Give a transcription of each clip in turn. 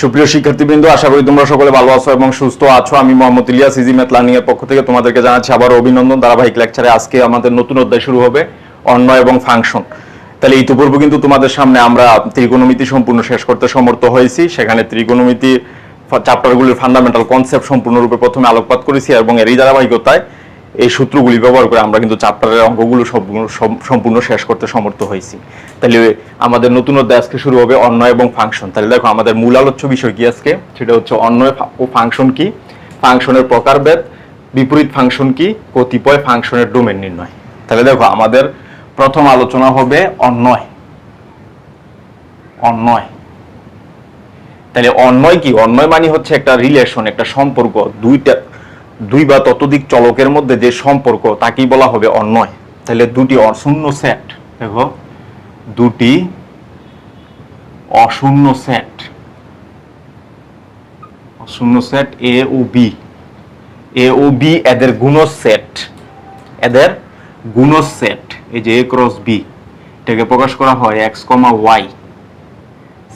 সুপ্রিয় শিক্ষার্থীবৃন্দ, আশা করি তোমরা সকলে ভালো আছো এবং সুস্থ আছো। আমি Mohammad Ilias, easy math learning এর পক্ষ থেকে তোমাদেরকে জানাচ্ছি আবার অভিনন্দন। ধারাবাহিক লেকচারে আজকে আমাদের নতুন অধ্যায় শুরু হবে, অন্যয় এবং ফাংশন। তাহলে ইতিপূর্বে কিন্তু তোমাদের সামনে আমরা ত্রিকোণমিতি সম্পূর্ণ শেষ করতে সমর্থ হয়েছি। সেখানে ত্রিকোণমিতির চ্যাপ্টারগুলির ফান্ডামেন্টাল কনসেপ্ট সম্পূর্ণরূপে প্রথমে আলোকপাত করেছি এবং এরই ধারাবাহিকতায় এই সূত্রগুলি ব্যবহার করে আমরা কিন্তু চ্যাপ্টারের অঙ্কগুলো সম্পূর্ণ শেষ করতে সমর্থ হয়েছি। তাহলে আমাদের নতুন অধ্যায় আজকে শুরু হবে অন্যয় এবং ফাংশন। তাহলে দেখো আমাদের মূল আলোচ্য বিষয় কি আজকে, সেটা হচ্ছে অন্যয় ও ফাংশন কি, ফাংশনের প্রকারভেদ, বিপরীত ফাংশন কি, কতিপয় ফাংশনের ডোমেন নির্ণয়। তাহলে দেখো আমাদের প্রথম আলোচনা হবে অন্যয়। অন্যয় তাহলে অন্যয় কি? অন্যয় মানে হচ্ছে একটা রিলেশন, একটা সম্পর্ক, দুই বা ততোধিক চলকের মধ্যে যে সম্পর্ক তাকেই বলা হবে অন্যয়। তাহলে দুটি অশূন্য সেট, দেখো দুটি অশূন্য সেট, অশূন্য সেট এ ও বি, এ ও বি এদের গুণজ সেট, এদের গুণজ সেট, এই যে এ ক্রস বি, এটাকে প্রকাশ করা হয় x, y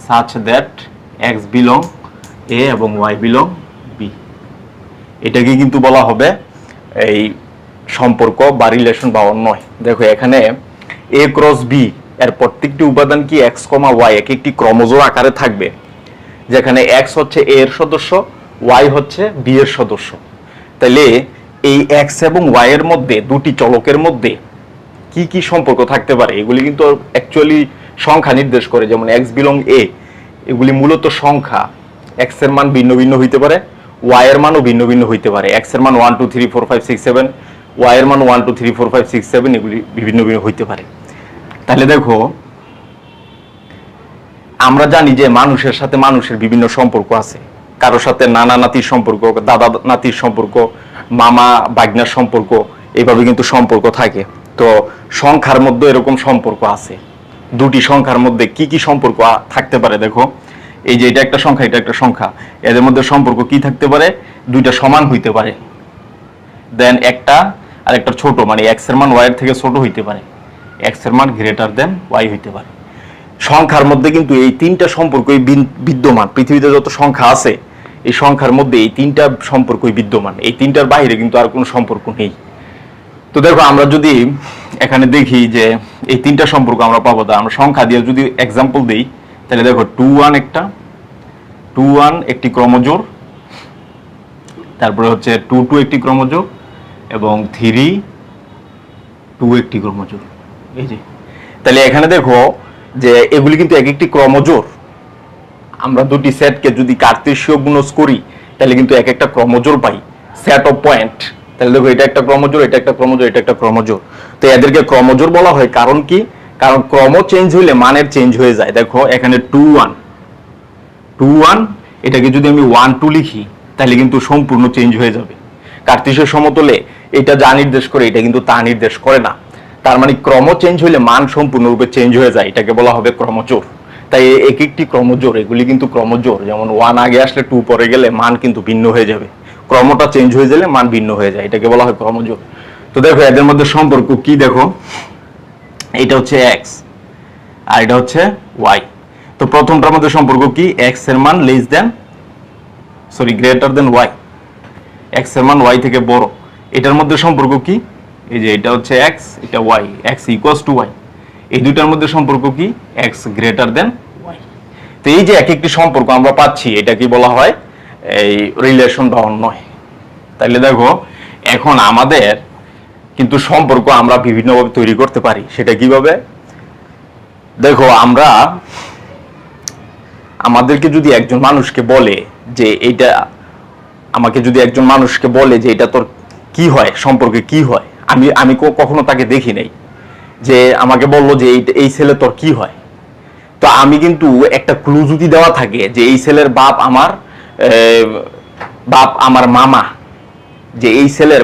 such that x belong a এবং y belong b। এটাকে কিন্তু বলা হবে এই সম্পর্ক বা রিলেশন বা অন্যয়। দেখো এখানে a ক্রস b এর প্রত্যেকটি উপাদান কি x, y এক একটি ক্রমজোড় আকারে থাকবে, যেখানে x হচ্ছে a এর সদস্য, y হচ্ছে b এর সদস্য। তাহলে এই x এবং y এর মধ্যে, দুটি চলকের মধ্যে কি কি সম্পর্ক থাকতে পারে এগুলি কিন্তু অ্যাকচুয়ালি সংখ্যা নির্দেশ করে। যেমন x বিলং a, এগুলি মূলত সংখ্যা। x এর মান ভিন্ন ভিন্ন হইতে পারে, y এর মানও ভিন্ন ভিন্ন হইতে পারে। x এর মান 1 2 3 4 5 6 7, y এর মান 1 2 3 4 5 6 7, এগুলি বিভিন্ন ভিন্ন হইতে পারে। তাহলে দেখো আমরা জানি যে মানুষের সাথে মানুষের বিভিন্ন সম্পর্ক আছে। কারোর সাথে নানা নাতির সম্পর্ক, দাদা নাতির সম্পর্ক, মামা ভাগ্নার সম্পর্ক, এইভাবে কিন্তু সম্পর্ক থাকে। তো সংখ্যার মধ্যে এরকম সম্পর্ক আছে। দুটি সংখ্যার মধ্যে কি কি সম্পর্ক থাকতে পারে? দেখো এই যে এটা একটা সংখ্যা, এটা একটা সংখ্যা, এদের মধ্যে সম্পর্ক কি থাকতে পারে? দুইটা সমান হইতে পারে, দেন একটা আর একটা ছোট, মানে x এর মান y এর থেকে ছোট হইতে পারে, x এর মান গ্রেটার দেন y হইতে পারে। সংখ্যার মধ্যে কিন্তু এই তিনটা সম্পর্কই বিদ্যমান। পৃথিবীতে যত সংখ্যা আছে এই সংখ্যার মধ্যে এই তিনটা সম্পর্কই বিদ্যমান, এই তিনটার বাইরে কিন্তু আর কোনো সম্পর্ক নেই। তো দেখো আমরা যদি এখানে দেখি যে এই তিনটা সম্পর্ক আমরা পাবো, আমরা সংখ্যা দিয়ে যদি এক্সাম্পল দিই, তাহলে দেখো 2 1 একটা, 2 1 একটি ক্রমজোড়, তারপরে হচ্ছে 2 2 একটি ক্রমজোড় এবং 3 2 একটি ক্রমজোড়। এই যে তাহলে এখানে দেখো যে এগুলি কিন্তু এক একটি ক্রমজোড়। আমরা দুটি সেটকে যদি কার্তেশীয় গুণজ করি তাহলে কিন্তু এক একটা ক্রমজোড় পাই, সেট অফ পয়েন্ট। তাহলে দেখো এটা একটা ক্রমজোড়, এটা একটা ক্রমজোড়, এটা একটা ক্রমজোড়। তো এদেরকে ক্রমজোড় বলা হয়। কারণ কি? কারণ ক্রম চেঞ্জ হইলে মানের চেঞ্জ হয়ে যায়। দেখো এখানে 2 1, 2 1 এটাকে যদি আমি 1 2 লিখি তাহলে কিন্তু সম্পূর্ণ চেঞ্জ হয়ে যাবে। কার্তেশীয় সমতলে এটা যা নির্দেশ করে এটা কিন্তু তা নির্দেশ করে না। তার মানে ক্রম চেঞ্জ হইলে মান সম্পূর্ণরূপে চেঞ্জ হয়ে যায়, এটাকে বলা হবে ক্রমজোড়। তাই এক একটি ক্রমজোড়, এগুলি কিন্তু ক্রমজোড়। যেমন 1 আগে আসলে 2 পরে গেলে মান কিন্তু ভিন্ন হয়ে যাবে, ক্রমটা চেঞ্জ হয়ে গেলে মান ভিন্ন হয়ে যায়, এটাকে বলা হয় ক্রমজোড়। তো দেখো এদের মধ্যে সম্পর্ক কি, দেখো এটা হচ্ছে x আর এটা হচ্ছে y। তো প্রথমটার মধ্যে সম্পর্ক কি? x এর মান গ্রেটার দেন y, x এর মান y থেকে বড়। এটার মধ্যে সম্পর্ক কি? এই যে এটা হচ্ছে x, এটা y, x equals two y। এই দুইটার মধ্যে সম্পর্ক কি? x গ্রেটার দেন y। তো এই যে এক একটি সম্পর্ক আমরা পাচ্ছি, এটা কি বলা হয়? এই রিলেশন বা অন্যয়। তাহলে দেখো এখন আমাদের কিন্তু সম্পর্ক আমরা বিভিন্নভাবে তৈরি করতে পারি। সেটা কিভাবে? দেখো আমরা আমাদেরকে যদি একজন মানুষকে বলে যে এইটা, আমাকে যদি একজন মানুষকে বলে যে এটা তোর কি হয়, সম্পর্কে কি হয়, আমি কখনো তাকে দেখি নাই, যে আমাকে বললো যে এই ছেলে তোর কি হয়, তো আমি কিন্তু একটা ক্লু যদি দেওয়া থাকে যে এই ছেলের বাপ আমার মামা, যে এই ছেলের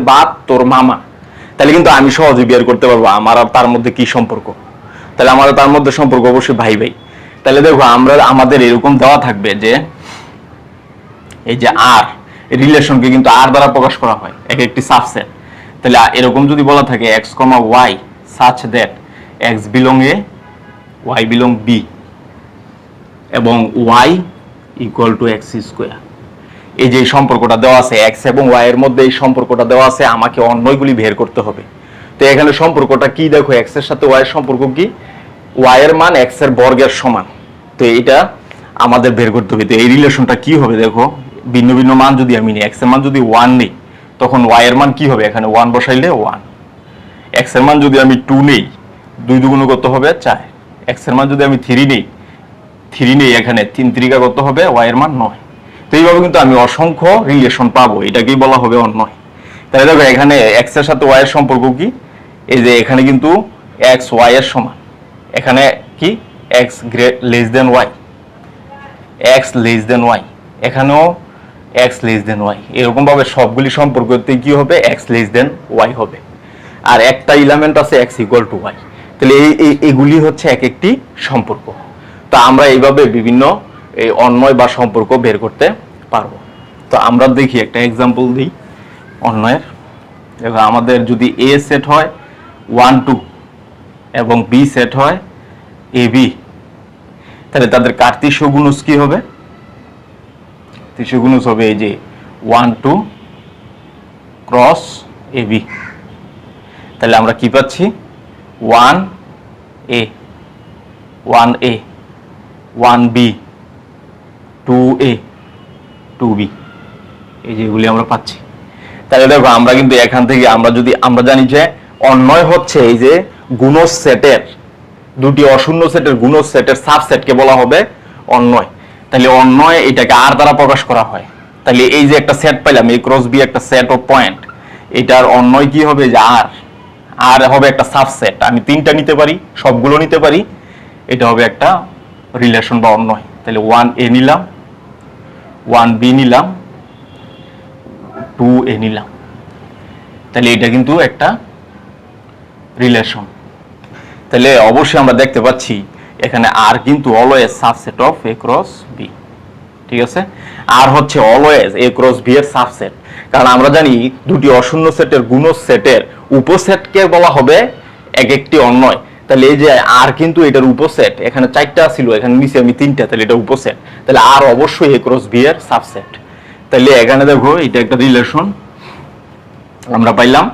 বাপ তোর মামা, তাহলে কিন্তু আমি সহজে বের করতে পারবো আমার আর তার মধ্যে কি সম্পর্ক। তাহলে আমার তার মধ্যে সম্পর্ক অবশ্যই ভাই ভাই। তাহলে দেখো আমাদের এরকম দেওয়া থাকবে যে এই যে আর রিলেশনকে কিন্তু আর দ্বারা প্রকাশ করা হয়, এক একটি সাবসেট। তাহলে এরকম যদি বলা থাকে x, y such that x belong a, y belong b, এবং y equal to x square. এই যে সম্পর্কটা দেওয়া আছে এক্স এবং ওয়াই এর মধ্যে, এই সম্পর্কটা দেওয়া আছে, আমাকে অন্যগুলি বের করতে হবে। তো এখানে সম্পর্কটা কি দেখো, এক্স এর সাথে ওয়াই এর সম্পর্ক কি, ওয়াই এর মান এক্স এর বর্গের সমান। তো এটা আমাদের বের করতে হবে। তো এই রিলেশনটা কি হবে দেখো, ভিন্ন ভিন্ন মান যদি আমি নিই, এক্স এর মান যদি 1 নিই তখন ওয়াই এর মান কি হবে, এখানে 1 বসাইলে 1। এক্স এর মান যদি আমি 2 নেই, 2 দুগুণ কত হবে 4। এক্স এর মান যদি আমি 3 নেই এখানে 3 3 কত হবে, ওয়াই এর মান 9। তো এইভাবে কিন্তু আমি অসংখ্য রিলেশন পাবো, এটাকেই বলা হবে অন্যয়। তাহলে দেখো এখানে এক্স এর সাথে ওয়াই এর সম্পর্ক কি, এই যে এখানে কিন্তু এক্স ওয়াই এর সমান, এখানে কি x less than y, x less than y, এখানেও এক্স লেস দেন ওয়াই। এরকম ভাবে সবগুলি সম্পর্কতে কি হবে, এক্স লেস দেন ওয়াই হবে। আর একটা এলিমেন্ট আছে এক্স ইকুয়াল টু ওয়াই। তাহলে এইগুলি হচ্ছে এক একটি সম্পর্ক। তো আমরা এইভাবে বিভিন্ন এই অন্যয় বা সম্পর্ক বের করতে পারবো। তো আমরা দেখি একটা এক্সাম্পল দিই অন্যয়ের। দেখো আমাদের যদি এ সেট হয় 1 2 এবং বি সেট হয় এ বি, তাহলে তাদের কার্তেশীয় গুণজ কি হবে, কার্তেশীয় গুণজ হবে এই যে 1 2 ক্রস এ বি। তাহলে আমরা কি পাচ্ছি, 1 a 1a 1b 2a 2b, এই যেগুলি আমরা পাচ্ছি। তাহলে দেখো আমরা কিন্তু এখান থেকে আমরা জানি যে অন্যয় হচ্ছে এই যে গুণজ সেটের, দুটি অশূন্য সেটের গুণজ সেটের সাবসেটকে বলা হবে অন্যয়। তাহলে অন্যয় এটাকে আর দ্বারা প্রকাশ করা হয়। তাহলে এই যে একটা সেট পাইলাম এ ক্রস বি, একটা সেট অফ পয়েন্ট, এটার অন্যয় কি হবে, যে আর হবে একটা সাবসেট। আমি 3টা নিতে পারি, সবগুলো নিতে পারি, এটা হবে একটা রিলেশন বা অন্যয়। তাহলে 1a নিলাম, 1b নিলাম, 2a নিলাম, তাহলে এটা কিন্তু একটা রিলেশন। তাহলে অবশ্যই আমরা দেখতে পাচ্ছি এখানে আর কিন্তু always subset of A cross B. ঠিক আছে, আর হচ্ছে অলওয়েজ এ ক্রস বি এর সাবসেট। কারণ আমরা জানি দুটি অশূন্য সেটের গুণজ সেটের উপসেটকে বলা হবে এক একটি অন্যয়। তাহলে এই যে আর কিন্তু এটার উপসেট, এখানে 4টা ছিল, এখানে নিচে আমি 3টা, তাহলে এটা উপসেট। তাহলে আর অবশ্যই এ ক্রস বি এর সাবসেট। তাহলে এখানে দেখো এটা একটা রিলেশন আমরা পাইলাম,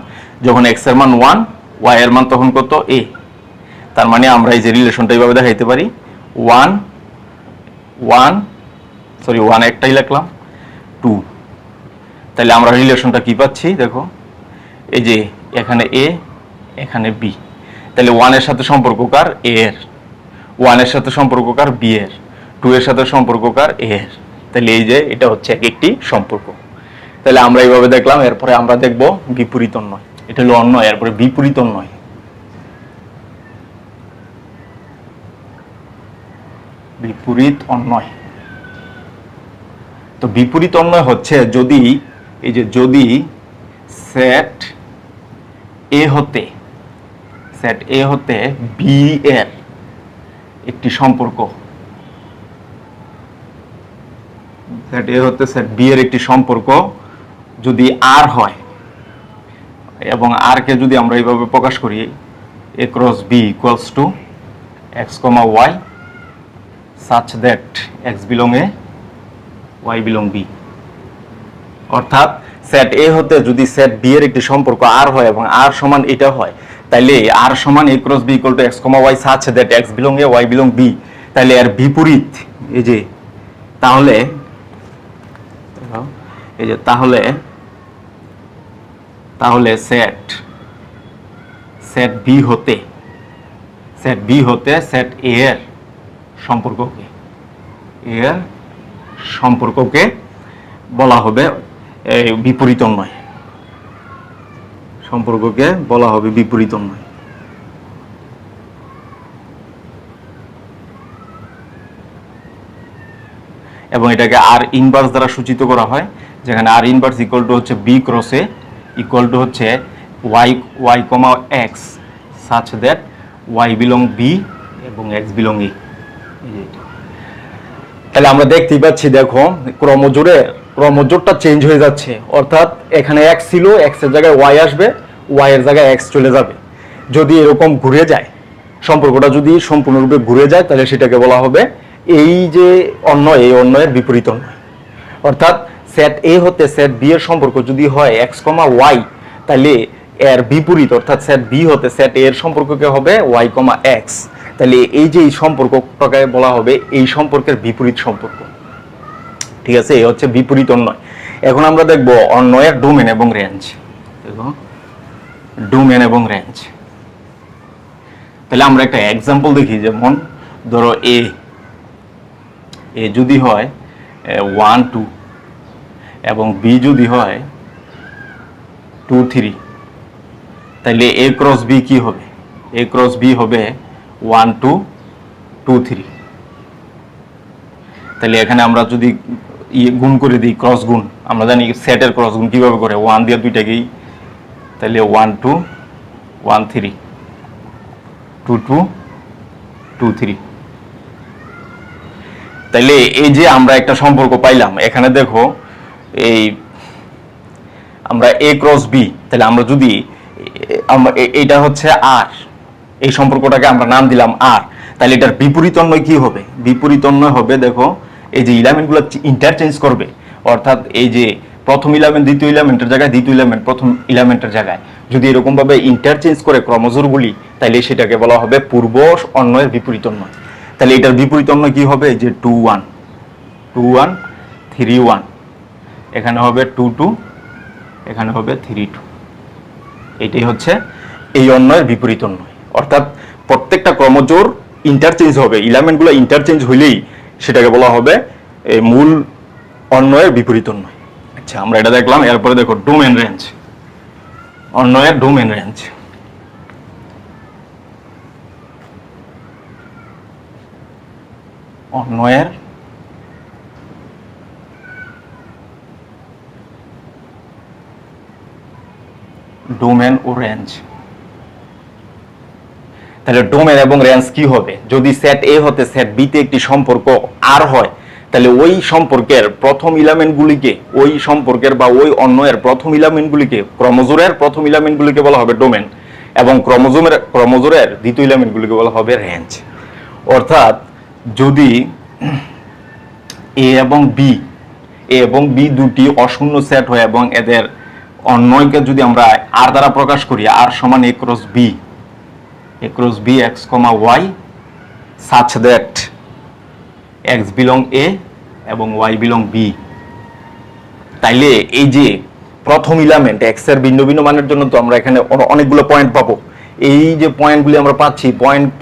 যখন এক্স এর মান 1, ওয়াই এর মান তখন কত a। তার মানে আমরা এই যে রিলেশনটা এইভাবে দেখাইতে পারি, 1 একটাই লিখলাম, 2। তাহলে আমরা রিলেশনটা কি পাচ্ছি দেখো, এই যে এখানে a এখানে b। তাহলে 1 এর সাথে সম্পর্ক কার, a এর, 1 এর সাথে সম্পর্ক কার, b এর, 2 এর সাথে সম্পর্ক কার, a এর। তাহলে এই যে এটা হচ্ছে এক একটি সম্পর্ক। তাহলে আমরা এইভাবে দেখলাম। এরপরে আমরা দেখব বিপরীত অন্যয়। এটা হলো অন্যয়, এরপরে বিপরীত অন্যয়। বিপরীত অন্যয়। তো বিপরীত অন্যয় হচ্ছে যদি এই যে যদি সেট এ হতে বি এর একটি সম্পর্ক, সেট এ হতে সেট বি এর একটি সম্পর্ক যদি আর হয়, এবং আর কে যদি আমরা এইভাবে প্রকাশ করি, A cross B equals to X comma Y such that x belong a y belong b। অর্থাৎ সেট এ হতে যদি সেট বি এর একটি সম্পর্ক আর হয় এবং আর সমান এটা হয়, তাহলে আর সমান a cross b equal to x comma y such that x belong a y belong b। তাহলে এর বিপরীত এই যে তাহলে সেট বি হতে সেট এ এর সম্পর্ককে বলা হবে বিপরীত অন্যয়। সম্পর্ককে বলা হবে বিপরীত অন্যয়। এবং এটাকে আর ইনভার্স দ্বারা সূচিত করা হয়, যেখানে আর ইনভার্স ইকুয়াল টু হচ্ছে B cross A equal to হচ্ছে Y comma X such that Y belong B এবং এক্স বিলং এ। তাহলে আমরা দেখতেই পাচ্ছি, দেখো ক্রমজোড়টা চেঞ্জ হয়ে যাচ্ছে। অর্থাৎ এখানে এক্স ছিল, এক্স এর জায়গায় ওয়াই আসবে, ওয়াই এর জায়গায় এক্স চলে যাবে। যদি এরকম ঘুরে যায়, সম্পর্কটা যদি সম্পূর্ণরূপে ঘুরে যায়, তাহলে সেটাকে বলা হবে এই যে অন্যয়, এই অন্যয়ের বিপরীত অন্যয়। অর্থাৎ সেট এ হতে সেট বি এর সম্পর্ক যদি হয় এক্স কমা ওয়াই, তাহলে এর বিপরীত অর্থাৎ সেট বি হতে সেট এ এর সম্পর্ককে হবে ওয়াই কমা এক্স। তাহলে এই যে এই সম্পর্কটাকে বলা হবে এই সম্পর্কের বিপরীত সম্পর্ক। ঠিক আছে, এই হচ্ছে বিপরীত অন্যয়। এখন আমরা দেখব অন্যয়ের ডোমেন এবং রেঞ্জ। দেখো ডোমেন এবং রেঞ্জ। তাহলে আমরা একটা এক্সাম্পল দেখি, যেমন ধরো এ যদি হয় 1 2 এবং বি যদি হয় 2 3, তাহলে এ ক্রস বি কি হবে? এ ক্রস বি হবে 1 2 2 3। তাহলে এখানে আমরা যদি গুণ করে দিই, ক্রস গুণ, আমরা জানি সেটের ক্রস গুণ কিভাবে করে, 1 দিয়ে দুইটাকেই, তাহলে 1 2 1 3 2 2 2 3। তাহলে এই যে আমরা একটা সম্পর্ক পাইলাম, এখানে দেখো এই আমরা এ ক্রস বি, তাহলে আমরা যদি এটা হচ্ছে আর, এই সম্পর্কটাকে আমরা নাম দিলাম আর, তাহলে এটার বিপরীত অন্যয় কি হবে? বিপরীত অন্যয় হবে, দেখো এই যে ইলামেন্টগুলো ইন্টারচেঞ্জ করবে, অর্থাৎ এই যে প্রথম ইলামেন্ট দ্বিতীয় ইলামেন্টের জায়গায়, দ্বিতীয় ইলামেন্ট প্রথম ইলামেন্টের জায়গায় যদি এরকম ভাবে ইন্টারচেঞ্জ করে ক্রমজোরগুলি, তাহলে সেটাকে বলা হবে পূর্ব অন্যয়ের বিপরীত অন্যয়। তাহলে এটার বিপরীত অন্যয় কি হবে? যে 2 1 2 1 3 1, এখানে হবে 2 2, এখানে হবে 3 2। এটাই হচ্ছে এই অন্যয়ের বিপরীত অন্যয়। অর্থাৎ প্রত্যেকটা ক্রমজোর ইন্টারচেঞ্জ হবে, ইলামেন্টগুলো ইন্টারচেঞ্জ হইলেই সেটাকে বলা হবে এই মূল অন্যয়ের বিপরীত অন্যয়। আচ্ছা, আমরা এটা দেখলাম। এরপরে দেখো ডোমেন রেঞ্জ, অন্যয়ের ডোমেন রেঞ্জ। অন্যয়ের ডোমেন ও রেঞ্জ। তাহলে ডোমেন এবং রেঞ্জ কি হবে? যদি সেট এ হতে সেট বি তে একটি সম্পর্ক আর হয়, তাহলে ওই সম্পর্কের প্রথম ইলামেন্টগুলিকে, ওই সম্পর্কের বা ওই অন্যয়ের প্রথম ইলামেন্টগুলিকে, ক্রমজোরের প্রথম ইলামেন্টগুলিকে বলা হবে ডোমেন, এবং ক্রমজোরের দ্বিতীয় ইলামেন্টগুলিকে বলা হবে রেঞ্জ। অর্থাৎ যদি এ এবং বি দুটি অশূন্য সেট হয় এবং এদের অন্যয়কে যদি আমরা আর দ্বারা প্রকাশ করি, আর সমান A cross B X comma Y such that x belong a এবং y belong b, তাইলে এই যে প্রথম ইলামেন্ট x এর ভিন্ন ভিন্ন মানের জন্য তো আমরা এখানে অনেকগুলো পয়েন্ট পাবো। এই যে পয়েন্টগুলি আমরা পাচ্ছি,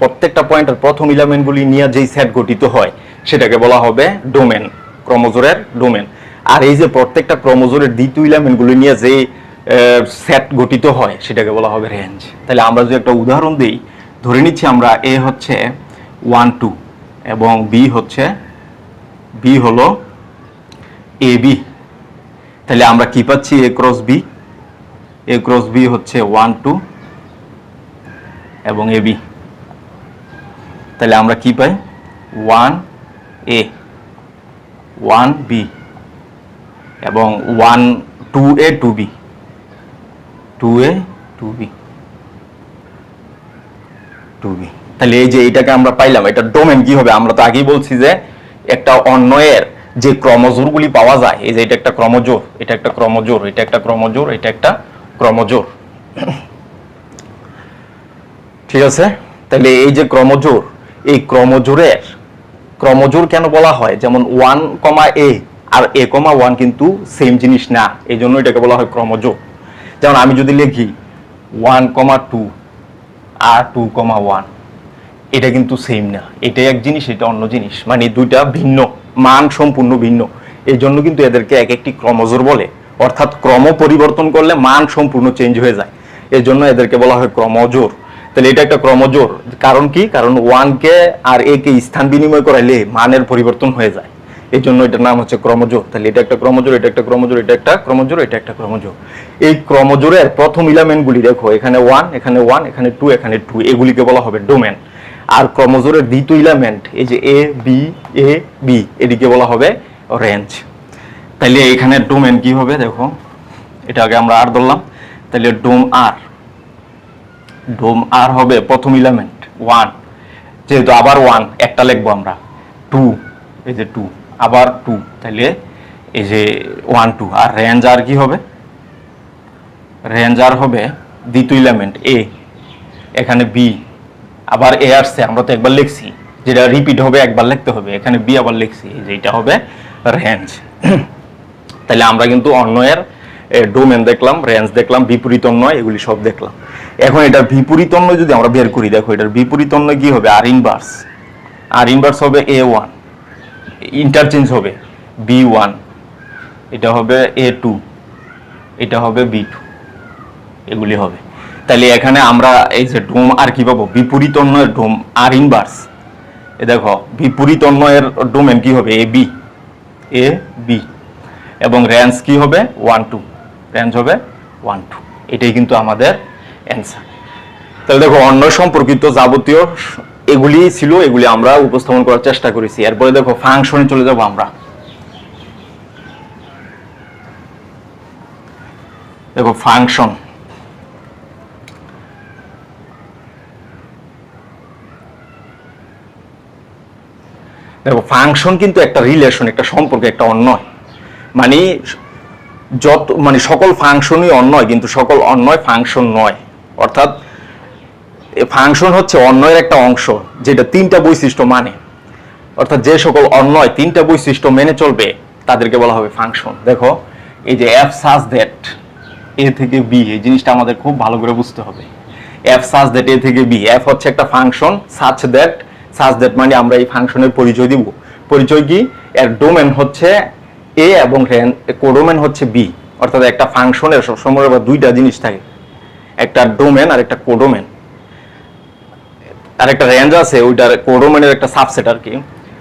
প্রত্যেকটা পয়েন্টের প্রথম ইলামেন্টগুলি নিয়ে যেই সেট গঠিত হয় সেটাকে বলা হবে ডোমেন, ক্রমজোরের ডোমেন। আর এই যে প্রত্যেকটা ক্রমজোরের দ্বিতীয় ইলামেন্টগুলি নিয়ে যে সেট গঠিত হয় সেটাকে বলা হবে রেঞ্জ। তাহলে আমরা যদি একটা উদাহরণ দিই, ধরে নিচ্ছি আমরা এ হচ্ছে 1 2 এবং বি হলো এ বি, তাহলে আমরা কি পাচ্ছি? এ ক্রস বি হচ্ছে 1 2 এবং এ বি, তাহলে আমরা কি পাই? 1 এ 1 বি এবং 1 2 এ 2 বি 2 এ 2 বি 2 বি। তাহলে এই যে এটাকে আমরা পাইলাম, এটা ডোমেন কি হবে? আমরা তো আগেই বলছি যে একটা অন্যয়ের যে ক্রমজোরগুলি পাওয়া যায়, এই যে এটা একটা ক্রমজোর, এটা একটা ক্রমজোর, এটা একটা ক্রমজোর, এটা একটা ক্রমজোর। ঠিক আছে, তাহলে এই যে ক্রমজোর, এই ক্রমজোর কেন বলা হয়? যেমন 1 এ আর a 1 কিন্তু সেম জিনিস না, এই জন্য এটাকে বলা হয় ক্রমজোর। যেমন আমি যদি লিখি 1 2 আর 2 1, এটা কিন্তু সেম না, এটা এক জিনিস, এটা অন্য জিনিস, মানে দুইটা ভিন্ন মান, সম্পূর্ণ ভিন্ন। এই জন্য কিন্তু এদেরকে এক একটি ক্রমজোর বলে, অর্থাৎ ক্রম পরিবর্তন করলে মান সম্পূর্ণ চেঞ্জ হয়ে যায়, এই জন্য এদেরকে বলা হয় ক্রমজোর। তাহলে এটা একটা ক্রমজোর। কারণ কি? কারণ 1 কে আর a কে স্থান বিনিময় করাইলে মানের পরিবর্তন হয়ে যায়, এই জন্য এটার নাম হচ্ছে ক্রমজোর। তাহলে এটা একটা ক্রমজোর, এটা একটা ক্রমজোর, এটা একটা ক্রমজোর, এটা একটা ক্রমজোর। এই ক্রমজোরের প্রথম ইলামেন্টগুলি দেখো, এখানে 1 এখানে 1 এখানে 2 এখানে 2, এগুলিকে বলা হবে ডোমেন। আর ক্রমজোরের দ্বিতীয় ইলামেন্ট এই যে এ বি এদিকে বলা হবে রেঞ্জ। তাহলে এখানে ডোমেন কি হবে? দেখো এটা আগে আমরা আর ধরলাম, তাহলে ডোম আর হবে প্রথম ইলামেন্ট 1, যেহেতু আবার 1 একটা লিখবো আমরা, 2 2, এই যে 2, আবার 2, তাহলে এই যে 1 2, আর রেঞ্জ আর কি হবে, রেঞ্জ আর হবে দ্বিতীয় এলিমেন্ট এ, এখানে বি, আবার এ আসছে, আমরা তো একবার লিখছি, যেটা রিপিট হবে একবার লিখতে হবে, এখানে বি আবার লিখছি, এই যে এটা হবে রেঞ্জ। তাহলে আমরা কিন্তু অন্যয়ের ডোমেন দেখলাম, রেঞ্জ দেখলাম, বিপরীত অন্যয়, এগুলি সব দেখলাম। এখন এটার বিপরীত অন্যয় যদি আমরা বের করি, দেখো এটার বিপরীত অন্যয় কি হবে, আর ইনভার্স, আর ইনভার্স হবে A1, ইন্টারচেঞ্জ হবে B1, এটা হবে A2, এটা হবে B2, এগুলি হবে। তাহলে এখানে আমরা এই যে ডোম আর কি পাবো, বিপরীত অন্যয়ের ডোম আর ইনভার্স, এ দেখো বিপরীত অন্যয়ের ডোমেন কি হবে, এ বি, এবং রেঞ্জ কি হবে 1 2, রেঞ্জ হবে 1 2, এটাই কিন্তু আমাদের অ্যান্সার। তাহলে দেখো অন্য সম্পর্কিত যাবতীয় এগুলি ছিল, এগুলি আমরা উপস্থাপন করার চেষ্টা করেছি। এরপরে দেখো ফাংশনে চলে যাব আমরা। দেখো ফাংশন, দেখো ফাংশন কিন্তু একটা রিলেশন, একটা সম্পর্ক, একটা অন্যয়, মানে মানে সকল ফাংশনই অন্যয়, কিন্তু সকল অন্যয় ফাংশন নয়। অর্থাৎ ফাংশন হচ্ছে অন্যয়ের একটা অংশ যেটা তিনটা বৈশিষ্ট্য মানে, অর্থাৎ যে সকল অন্যয় তিনটা বৈশিষ্ট্য মেনে চলবে তাদেরকে বলা হবে ফাংশন। দেখো এই যে এফ সাচ দ্যাট এ থেকে বি, এই জিনিসটা আমাদের খুব ভালো করে বুঝতে হবে। এফ সাচ দ্যাট এ থেকে বি, এফ হচ্ছে একটা ফাংশন, সাচ দ্যাট মানে আমরা এই ফাংশনের পরিচয় দিব। পরিচয় কি, এর ডোমেন হচ্ছে এ এবং কোডোমেন হচ্ছে বি। অর্থাৎ একটা ফাংশনের সবসময় দুইটা জিনিস থাকে, একটা ডোমেন আর একটা কোডোমেন, আর একটা রেঞ্জ আছে, ওইটার কোডোমেনের একটা সাবসেট আর কি।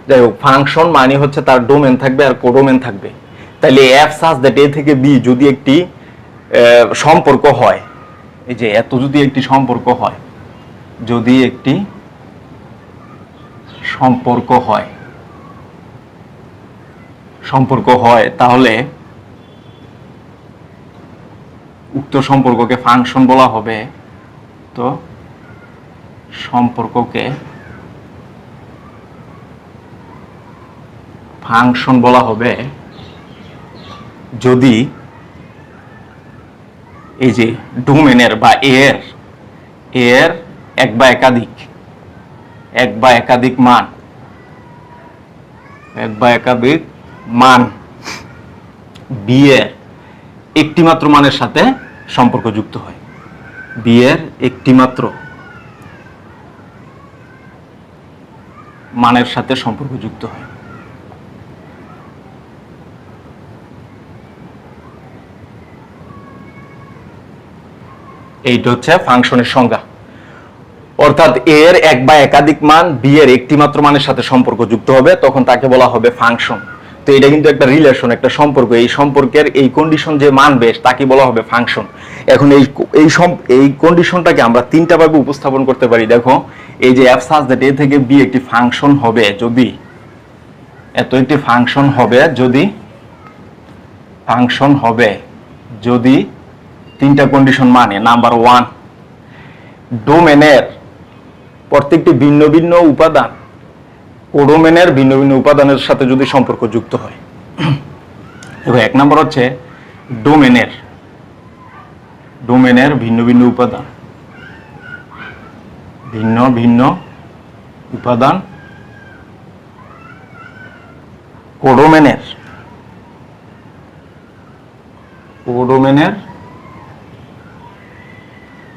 যাই হোক, ফাংশন মানে হচ্ছে তার ডোমেন থাকবে আর কোডোমেন থাকবে। তাহলে এফ সাচ দ্যাট এ থেকে বি যদি একটি সম্পর্ক হয়, এই যে এত যদি একটি সম্পর্ক হয়, যদি একটি সম্পর্ক হয় তাহলে উক্ত সম্পর্ককে ফাংশন বলা হবে। তো সম্পর্ককে ফাংশন বলা হবে যদি এই যে ডোমেনের বা এর এক বা একাধিক মান বি এর একটি মাত্র মানের সাথে সম্পর্ক যুক্ত হয়, বি এর একটি মাত্র মানের সাথে সম্পর্ক যুক্ত হয়। এইটা হচ্ছে ফাংশনের সংজ্ঞা। অর্থাৎ এর এক বা একাধিক মান বি এর একটি মাত্র মানের সাথে সম্পর্ক যুক্ত হবে, তখন তাকে বলা হবে ফাংশন। তো এটা কিন্তু একটা রিলেশন, একটা সম্পর্ক, এই সম্পর্কের এই কন্ডিশন যে মানবে তাকে বলা হবে ফাংশন। এখন এই কন্ডিশনটাকে আমরা তিনটা ভাবে উপস্থাপন করতে পারি। দেখো এই যে এফ সাচ দ্যাট এ থেকে বি একটি ফাংশন হবে যদি, একটি ফাংশন হবে যদি তিনটা কন্ডিশন মানে, নাম্বার 1, ডোমেনের প্রত্যেকটি ভিন্ন ভিন্ন উপাদান কোডোমেনের ভিন্ন ভিন্ন উপাদানের সাথে যদি সম্পর্ক যুক্ত হয়। দেখো 1 নম্বর হচ্ছে ডোমেনের ভিন্ন ভিন্ন উপাদান কোডোমেনের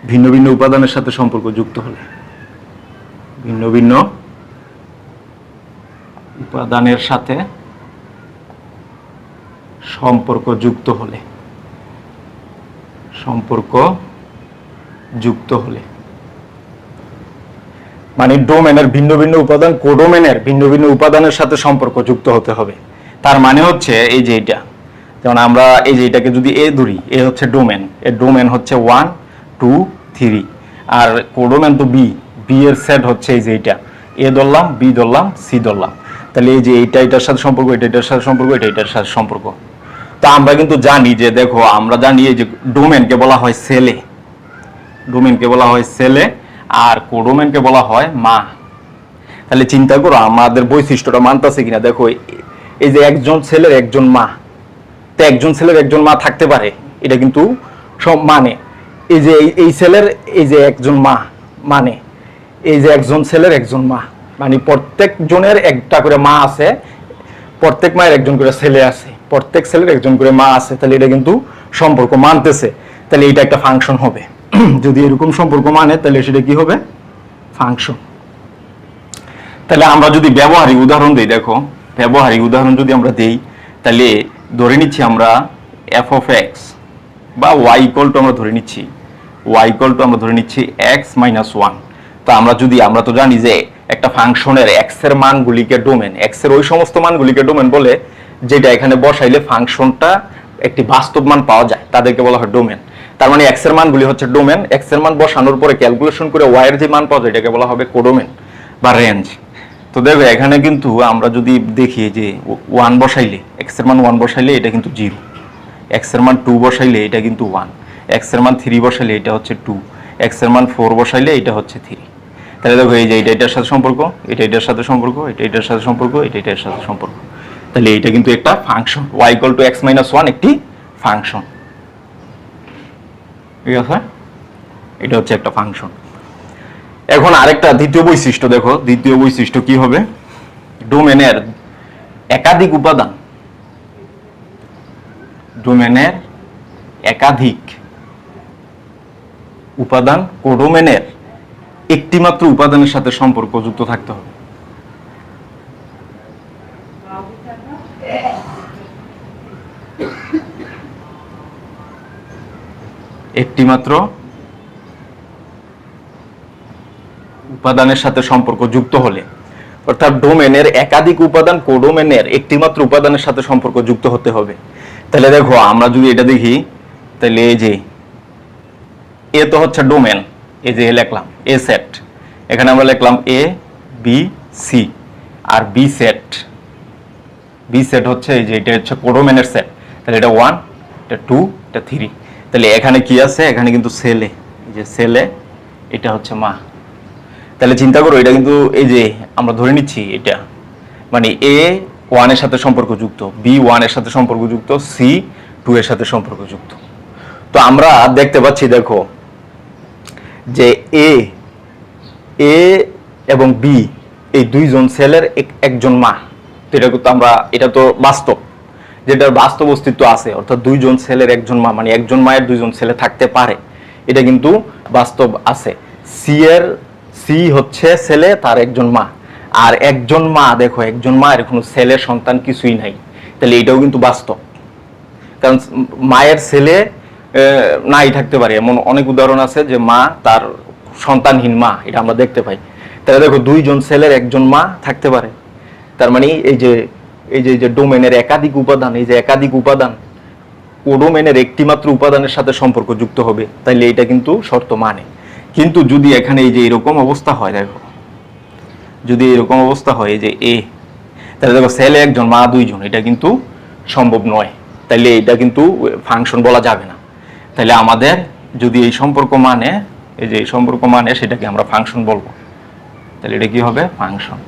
ভিন্ন ভিন্ন উপাদানের সাথে সম্পর্ক যুক্ত হলে, ভিন্ন ভিন্ন উপাদানের সাথে সম্পর্ক যুক্ত হলে মানে ডোমেনের ভিন্ন ভিন্ন উপাদান কোডোমেনের ভিন্ন ভিন্ন উপাদানের সাথে সম্পর্ক যুক্ত হতে হবে। তার মানে হচ্ছে এই যে এটা, যেমন আমরা এই যে এটাকে যদি এ ধরি, এ হচ্ছে ডোমেন, এর ডোমেন হচ্ছে 1 2 3, আর কোডোমেন তো বি এর সেট হচ্ছে এই যে এটা, এ ধরলাম, বি ধরলাম, সি ধরলাম। তাহলে এই যে এটার সাথে সম্পর্ক, এটার সাথে সম্পর্ক, এটার সাথে সম্পর্ক। তো আমরা কিন্তু জানি যে, দেখো আমরা জানি এই যে ডোমেনকে বলা হয় সেলে, আর কোডোমেনকে বলা হয় মা। তাহলে চিন্তা করো আমাদের বৈশিষ্ট্যটা মানতেছে কিনা। দেখো এই যে একজন ছেলের একজন মা, তো একজন ছেলের একজন মা থাকতে পারে, এটা কিন্তু সব মানে এই যে এই ছেলের এই যে একজন মা, মানে এই যে একজন ছেলের একজন মা, মানে প্রত্যেক জনের একটা করে মা আছে, প্রত্যেক মায়ের একজন করে ছেলে আছে, প্রত্যেক ছেলের একজন করে মা আছে, তাহলে এটা কিন্তু সম্পর্ক মানতেছে, তাহলে এটা একটা ফাংশন হবে। যদি এরকম সম্পর্ক মানে তাহলে সেটা কি হবে? ফাংশন। তাহলে আমরা যদি ব্যবহারিক উদাহরণ দিই, দেখো ব্যবহারিক উদাহরণ যদি আমরা দেই, তাহলে ধরে নিচ্ছি আমরা এফ অফ এক্স বা ওয়াই ইকুয়াল টু আমরা ধরে নিচ্ছি আমরা ধরে নিচ্ছি এক্স মাইনাস ওয়ান। তো আমরা তো জানি যে একটা ফাংশনের এক্স এর মানগুলিকে ডোমেন, এক্স এর ওই সমস্ত মানগুলিকে ডোমেন বলে যেটা এখানে বসাইলে ফাংশনটা একটি বাস্তব মান পাওয়া যায়, তাদেরকে বলা হয় ডোমেন। তার মানে এক্স এর মানগুলি হচ্ছে ডোমেন, এক্স এর মান বসানোর পরে ক্যালকুলেশন করে ওয়াই এর যে মান পাওয়া যায় এটাকে বলা হবে কোডোমেন বা রেঞ্জ। তো দেখো এখানে কিন্তু আমরা যদি দেখি যে ওয়ান বসাইলে, এক্স এর মান ওয়ান বসাইলে এটা কিন্তু জিরো, এক্স এর মান টু বসাইলে এটা কিন্তু ওয়ান, এক্স এর মান থ্রি বসাইলে এটা হচ্ছে টু, এক্স এর মান ফোর বসাইলে এটা হচ্ছে থ্রি। তাহলে দেখো এই যে এটা এটার সাথে সম্পর্ক, এটা এটার সাথে সম্পর্ক, এটা এটার সাথে সম্পর্ক, এটা এটার সাথে সম্পর্ক, তাহলে এটা কিন্তু একটা function. Y equal to x minus one একটি ফাংশন, ঠিক আছে? এটা হচ্ছে একটা ফাংশন। এখন আরেকটা দ্বিতীয় বৈশিষ্ট্য দেখো, দ্বিতীয় বৈশিষ্ট্য কি হবে? ডোমেনের একাধিক উপাদান, ডোমেনের একাধিক উপাদান কোডোমেনের একটি মাত্র উপাদানের সাথে সম্পর্কযুক্ত থাকতে হবে। একটি মাত্র উপাদানের সাথে সম্পর্ক যুক্ত হলে, অর্থাৎ ডোমেনের একাধিক উপাদান কোডোমেনের একটি মাত্র উপাদানের সাথে সম্পর্ক যুক্ত হতে হবে। তাহলে দেখো আমরা যদি এটা দেখি, তাহলে এই যে এ তো হচ্ছে ডোমেন, এই যে লিখলাম এ সেট, এখানে আমরা লিখলাম A B C, R B set হচ্ছে এই যে এটা হচ্ছে কোডোমেনের সেট, তাহলে এটা ওয়ান, এটা টু, এটা থ্রি। তাহলে এখানে কি আছে? এখানে কিন্তু ছেলে, এই যে ছেলে, এটা হচ্ছে মা। তাহলে চিন্তা করো এটা কিন্তু এই যে আমরা ধরে নিচ্ছি এটা মানে এ ওয়ান এর সাথে সম্পর্কযুক্ত, বি ওয়ান এর সাথে সম্পর্কযুক্ত, সি টু এর সাথে সম্পর্কযুক্ত। তো আমরা দেখতে পাচ্ছি দেখো যে এ এবং বি এই দুইজন ছেলের একজন মা। তো এটা কিন্তু এটা তো বাস্তব, যেটার বাস্তব অস্তিত্ব আছে, অর্থাৎ দুইজন ছেলের একজন মা, মানে একজন মায়ের দুইজন ছেলে থাকতে পারে, এটা কিন্তু বাস্তব আছে। সি হচ্ছে ছেলে, তার একজন মা, আর একজন মা, দেখো একজন মা এর কোনো ছেলের সন্তান কিছুই নাই, তাহলে এটাও কিন্তু বাস্তব। কারণ মায়ের ছেলে নাই থাকতে পারে, এমন অনেক উদাহরণ আছে যে মা তার সন্তানহীন মা, এটা আমরা দেখতে পাই। তাহলে দেখো দুইজন ছেলের একজন মা থাকতে পারে, তার মানে এই যে ডোমেনের একাধিক উপাদান, এই যে একাধিক উপাদান কোডোমেনের একটি মাত্র উপাদানের সাথে সম্পর্ক যুক্ত হবে, তাইলে এটা কিন্তু শর্ত মানে। কিন্তু যদি এখানে এই যে এরকম অবস্থা হয়, দেখো যদি এরকম অবস্থা হয় যে এ, তাহলে দেখো ছেলে একজন মা দুইজন, এটা কিন্তু সম্ভব নয়, তাইলে এটা কিন্তু ফাংশন বলা যাবে না। তাহলে আমাদের যদি এই সম্পর্ক মানে, এই যে এই সম্পর্ক মানে, সেটাকে আমরা ফাংশন বলবো, তাহলে এটা কি হবে? ফাংশন।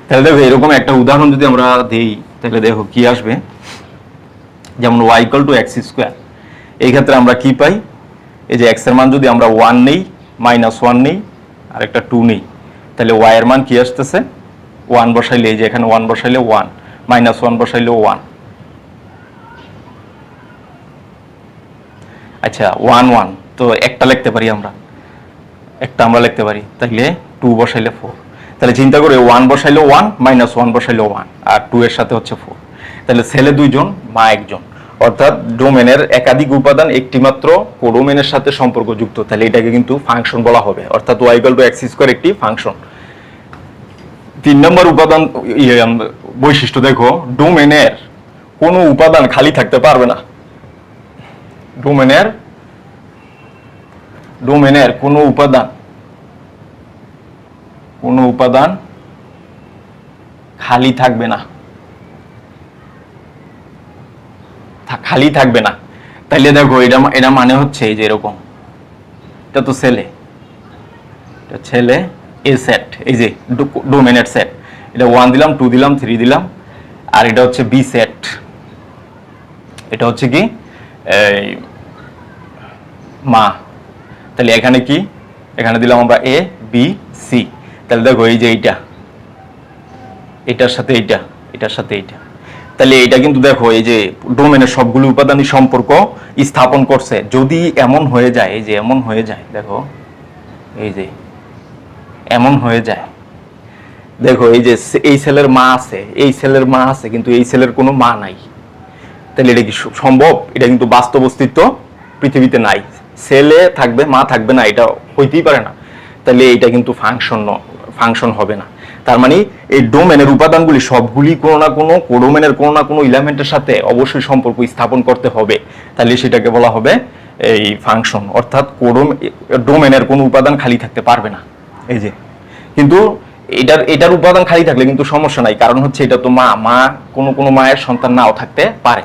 তাহলে দেখো এরকম একটা উদাহরণ যদি আমরা দেই, তাহলে দেখো কি আসবে, যেমন y equal to x square. এই ক্ষেত্রে আমরা কি পাই? এই যে এক্স এর মান যদি আমরা ওয়ান নেই, মাইনাস ওয়ান নেই, আর একটা টু নেই, তাহলে y এর মান কি আসতেছে? ওয়ান বসাইলে, এই যে এখানে ওয়ান বসাইলে ওয়ান, মাইনাস ওয়ান বসাইলে ওয়ান, আচ্ছা ওয়ান ওয়ান, তো একটা লিখতে পারি আমরা, একটা আমরা লিখতে পারি, তাহলে টু বসাইলে ফোর। তাহলে চিন্তা করে ওয়ান বসাইলে ওয়ান, মাইনাস ওয়ান বসাইলে ওয়ান, আর টু এর সাথে হচ্ছে ফোর। তাহলে ছেলে দুইজন, মা একজন, অর্থাৎ ডোমেনের একাধিক উপাদান একটি মাত্র কোডোমেনের সাথে সম্পর্কযুক্ত, তাহলে এটাকে কিন্তু ফাংশন বলা হবে, অর্থাৎ y equal to x square একটি ফাংশন। 3 নম্বর উপাদান বৈশিষ্ট্য দেখো, ডোমেনের কোনো উপাদান খালি থাকতে পারবে না। ডোমেনের কোনো উপাদান খালি থাকবে না, খালি থাকবে না। তাইলে দেখো এটা মানে হচ্ছে যে এরকম, এটা তো ছেলে এ সেট, এই যে ডোমেনের সেট, এটা 1 দিলাম, 2 দিলাম, 3 দিলাম, আর এটা হচ্ছে বি সেট, এটা হচ্ছে কি মা। তাহলে এখানে কি, এখানে দিলাম আমরা এ বি সি। তাহলে দেখো এই যে এইটা, এটার সাথে এইটা, এটার সাথে এইটা, তাহলে এটা কিন্তু দেখো এই যে ডোমেনের সবগুলো উপাদানই সম্পর্ক স্থাপন করছে। যদি এমন হয়ে যায়, এই যে এমন হয়ে যায়, দেখো এই যে এমন হয়ে যায়, দেখো এই যে এই সেলের মা আছে, এই সেলের মা আছে, কিন্তু এই সেলের কোনো মা নাই, তাহলে এটা কি সম্ভব? এটা কিন্তু বাস্তব অস্তিত্ব পৃথিবীতে নাই। সেলে থাকবে, মা থাকবে না, এটা হইতেই পারে না। তাহলে এটা কিন্তু ফাংশন হবে না। তার মানে এই ডোমেনের উপাদানগুলি সবগুলি কোনো না কোনো কোডোমেনের কোনো না কোনো এলিমেন্টের সাথে অবশ্যই সম্পর্ক স্থাপন করতে হবে, তাহলে সেটাকে বলা হবে এই ফাংশন। অর্থাৎ ডোমেনের কোনো উপাদান খালি থাকতে পারবে না। এই যে কিন্তু এটার উপাদান খালি থাকলে কিন্তু সমস্যা নাই, কারণ হচ্ছে এটা তো মা কোনো মায়ের সন্তান নাও থাকতে পারে।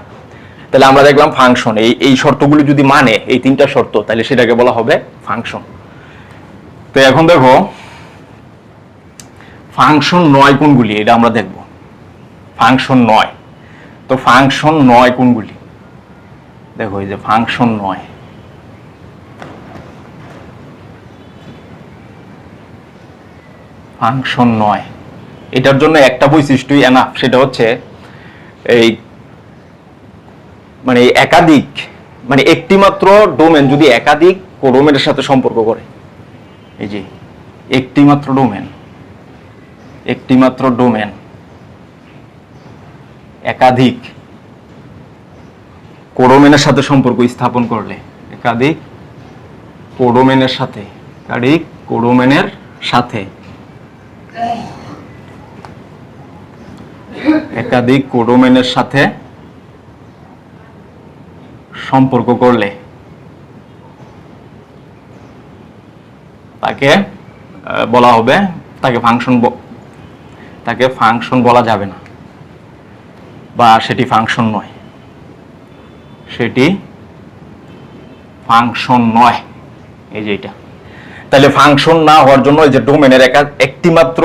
তাহলে আমরা দেখলাম ফাংশন, এই শর্তগুলি যদি মানে, এই 3টা শর্ত, তাহলে সেটাকে বলা হবে ফাংশন। তো এখন দেখো ফাংশন 9 কোনগুলি, এটা আমরা দেখব। ফাংশন 9, তো ফাংশন 9 কোনগুলি? দেখো এই যে ফাংশন 9, ফাংশন 9, এটার জন্য একটা বৈশিষ্ট্যই এনাফ, সেটা হচ্ছে এই মানে একাধিক, মানে একটি মাত্র ডোমেন যদি একাধিক কোডোমেনের সাথে সম্পর্ক করে, এই যে একটি মাত্র ডোমেন একাধিক কোডোমেনের সাথে সম্পর্ক স্থাপন করলে, একাধিক কোডোমেনের সাথে সম্পর্ক করলে তাকে বলা হবে, তাকে ফাংশন বলা যাবে না, বা সেটি ফাংশন নয়, এই যে এটা। তাহলে ফাংশন না হওয়ার জন্য এই যে ডোমেনের একটি মাত্র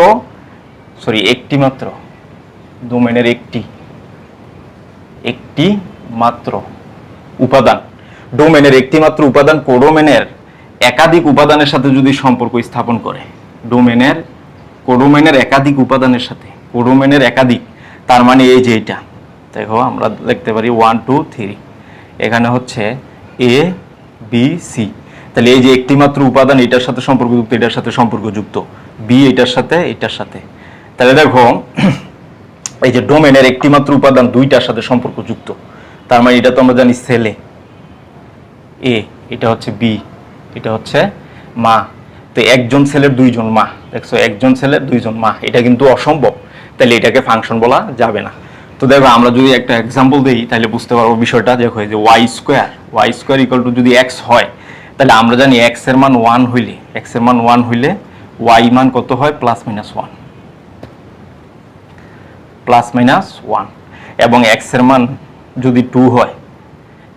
ডোমেনের একটি মাত্র উপাদান কোডোমেনের একাধিক উপাদানের সাথে যদি সম্পর্ক স্থাপন করে, কোডোমেনের একাধিক উপাদানের সাথে, কোডোমেনের একাধিক, তার মানে এই যে এটা দেখো আমরা দেখতে পারি 1 2 3, এখানে হচ্ছে এ বি সি। তাহলে এই যে একটি মাত্র উপাদান এটার সাথে সম্পর্কযুক্ত, এটার সাথে সম্পর্কযুক্ত, বি এটার সাথে, তাহলে দেখো এই যে ডোমেনের একটি মাত্র উপাদান দুইটার সাথে সম্পর্কযুক্ত, তার মানে এটা তো আমরা জানি সেলে এ, এটা হচ্ছে বি, এটা হচ্ছে মা। তো একজন ছেলের 2জন মা, দেখছো একজন ছেলের 2জন মা, এটা কিন্তু অসম্ভব, তাহলে এটাকে ফাংশন বলা যাবে না। তো দেখো আমরা যদি একটা এক্সাম্পল দিই তাহলে বুঝতে পারবো বিষয়টা। দেখো যে ওয়াই স্কোয়ার ইকুয়াল টু যদি এক্স হয়, তাহলে আমরা জানি এক্স এর মান 1 হইলে ওয়াই মান কত হয়? +-1, এবং এক্স এর মান যদি 2 হয়,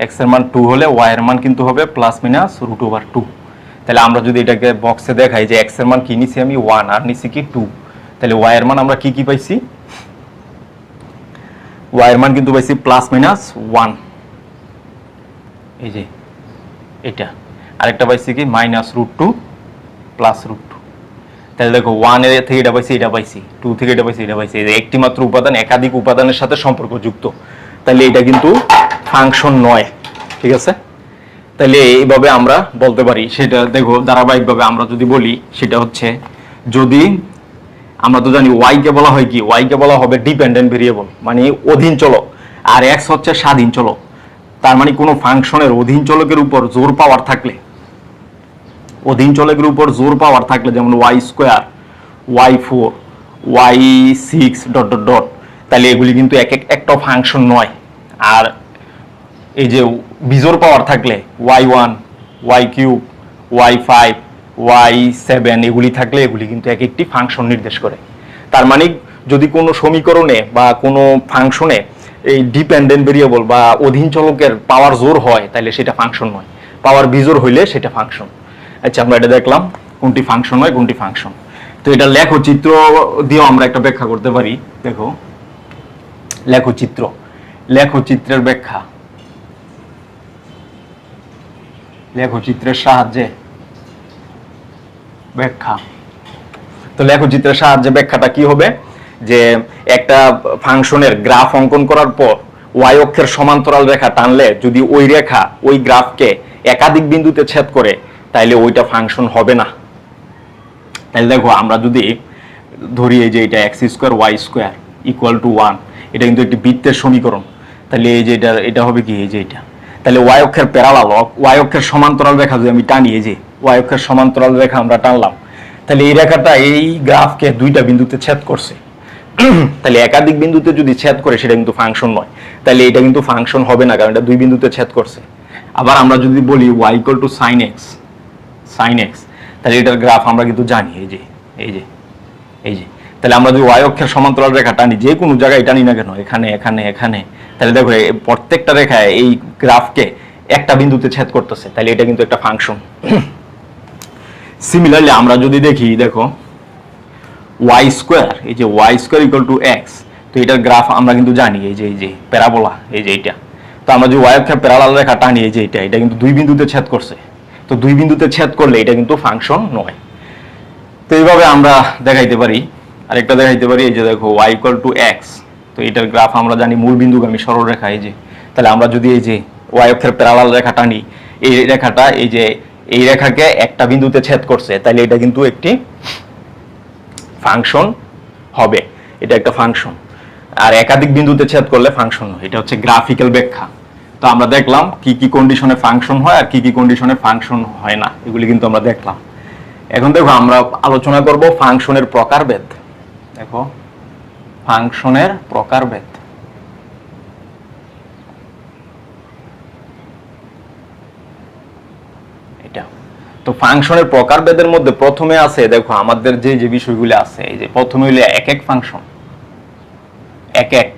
এক্স এর মান 2 হলে ওয়াই এর মান কিন্তু হবে +-√2। তাহলে আমরা যদি এটাকে বক্সে দেখাই যে এক্স এর মান কি নিছি আমি 1 আর নিছি কি 2, তাহলে ওয়াই এর মান আমরা কি পাইছি? ওয়াই এর মান কিন্তু পাইছি +-1, এই যে এটা, আরেকটা পাইছি কি -√2 +√2। তাহলে দেখো 1 এর থেকে এটা পাইছি, 2 থেকে এটা পাইছি, এই যে একটি মাত্র উপাদান একাধিক উপাদানের সাথে সম্পর্কযুক্ত, তাহলে এটা কিন্তু ফাংশন নয়। ঠিক আছে, তাহলে এইভাবে আমরা বলতে পারি। সেটা দেখো ধারাবাহিকভাবে আমরা যদি বলি, সেটা হচ্ছে যদি আমরা তো জানি ওয়াই কে বলা হয় কি, ওয়াই কে বলা হবে ডিপেন্ডেন্ট ভেরিয়েবল, মানে অধীন চলক, আর এক্স হচ্ছে স্বাধীন চলক। তার মানে কোনো ফাংশনের অধীন চলকের উপর জোর পাওয়ার থাকলে, যেমন y², y4, y6 ... তাহলে এগুলি কিন্তু একটা ফাংশন নয়। আর এই যে বিজোড় পাওয়ার থাকলে y1, y3, y5, y7 এগুলি থাকলে এগুলি কিন্তু এক একটি ফাংশন নির্দেশ করে। তার মানে যদি কোনো সমীকরণে বা কোনো ফাংশনে এই ডিপেন্ডেন্ট ভেরিয়েবল বা অধীন চলকের পাওয়ার জোর হয়, তাহলে সেটা ফাংশন নয়, পাওয়ার বিজোড় হইলে সেটা ফাংশন। আচ্ছা, আমরা এটা দেখলাম কোনটি ফাংশন হয় কোনটি ফাংশন। তো এটা লেখচিত্র দিয়েও আমরা একটা ব্যাখ্যা করতে পারি। দেখো লেখচিত্রের ব্যাখ্যা, লেখচিত্রের সাহায্যে ব্যাখ্যা। তো লেখচিত্রের সাহায্যে ব্যাখ্যাটা কি হবে, যে একটা ফাংশনের গ্রাফ অঙ্কন করার পর ওয়াই অক্ষের সমান্তরাল রেখা টানলে যদি ওই রেখা ওই গ্রাফকে একাধিক বিন্দুতে ছেদ করে তাইলে ওইটা ফাংশন হবে না। তাহলে দেখো আমরা যদি ধরি এই যে এটা x square y square equal to 1, এটা কিন্তু একটি বৃত্তের সমীকরণ। তাহলে এই যে এটা হবে কি, এই যে এটা, তাহলে ওয়াই অক্ষের প্যারালাল, ওয়াই অক্ষের সমান্তরাল রেখা যদি আমি টানি, এই যে ওয়াই অক্ষের সমান্তরাল রেখা আমরা টানলাম, তাহলে এই রেখাটা এই গ্রাফকে দুইটা বিন্দুতে ছেদ করছে। তাহলে একাধিক বিন্দুতে যদি ছেদ করে সেটা কিন্তু ফাংশন নয়, তাহলে এটা কিন্তু ফাংশন হবে না, কারণ এটা দুই বিন্দুতে ছেদ করছে। আবার আমরা যদি বলি y equal to sine x, তাহলে এটার গ্রাফ আমরা কিন্তু জানি, এই যে এই যে এই যে, তাহলে আমরা যদি ওয়াই অক্ষের সমান্তরাল রেখা টানি, যে কোনো জায়গায় টানি না কেন, এখানে এখানে এখানে, তাহলে দেখো প্রত্যেকটা রেখায় এই গ্রাফকে একটা বিন্দুতে ছেদ করতেছে, তাহলে এটা কিন্তু একটা ফাংশন। সিমিলারলি আমরা যদি দেখি, দেখো ওয়াই স্কোয়ার, এই যে y square equal to x, তো এটার গ্রাফ আমরা কিন্তু জানি, এই যে প্যারাবোলা, এই যে এটা। তো আমরা যদি ওয়াই অক্ষের প্যারালাল রেখা টানি, এই যে এটা কিন্তু দুই বিন্দুতে ছেদ করছে, তো দুই বিন্দুতে ছেদ করলে এটা কিন্তু ফাংশন নয়। তো এইভাবে আমরা দেখাইতে পারি। আরেকটা দেখাইতে পারি, এই যে দেখো ওয়াই ইকুয়াল টু এক্স, তো এটার গ্রাফ আমরা জানি মূল বিন্দুগামী সরল রেখা, এই যে। তাহলে আমরা যদি এই যে ওয়াই অক্ষের প্যারালাল রেখা টানি, এই রেখাটা এই যে এই রেখাকে একটা বিন্দুতে ছেদ করছে, তাহলে এটা কিন্তু একটি ফাংশন হবে, এটা একটা ফাংশন। আর একাধিক বিন্দুতে ছেদ করলে ফাংশন হয়, এটা হচ্ছে গ্রাফিক্যাল ব্যাখ্যা। তো আমরা দেখলাম কি কি কন্ডিশনে ফাংশন হয় আর কি কি কন্ডিশনে ফাংশন হয় না, এগুলি কিন্তু আমরা দেখলাম। এখন দেখো আমরা আলোচনা করব ফাংশনের প্রকারভেদ। দেখো ফাংশনের প্রকারভেদ, এটা। তো ফাংশনের প্রকারভেদের মধ্যে প্রথমে আছে, দেখো আমাদের যে বিষয়গুলো আছে, এই যে প্রথমে হইলে এক এক ফাংশন, এক এক।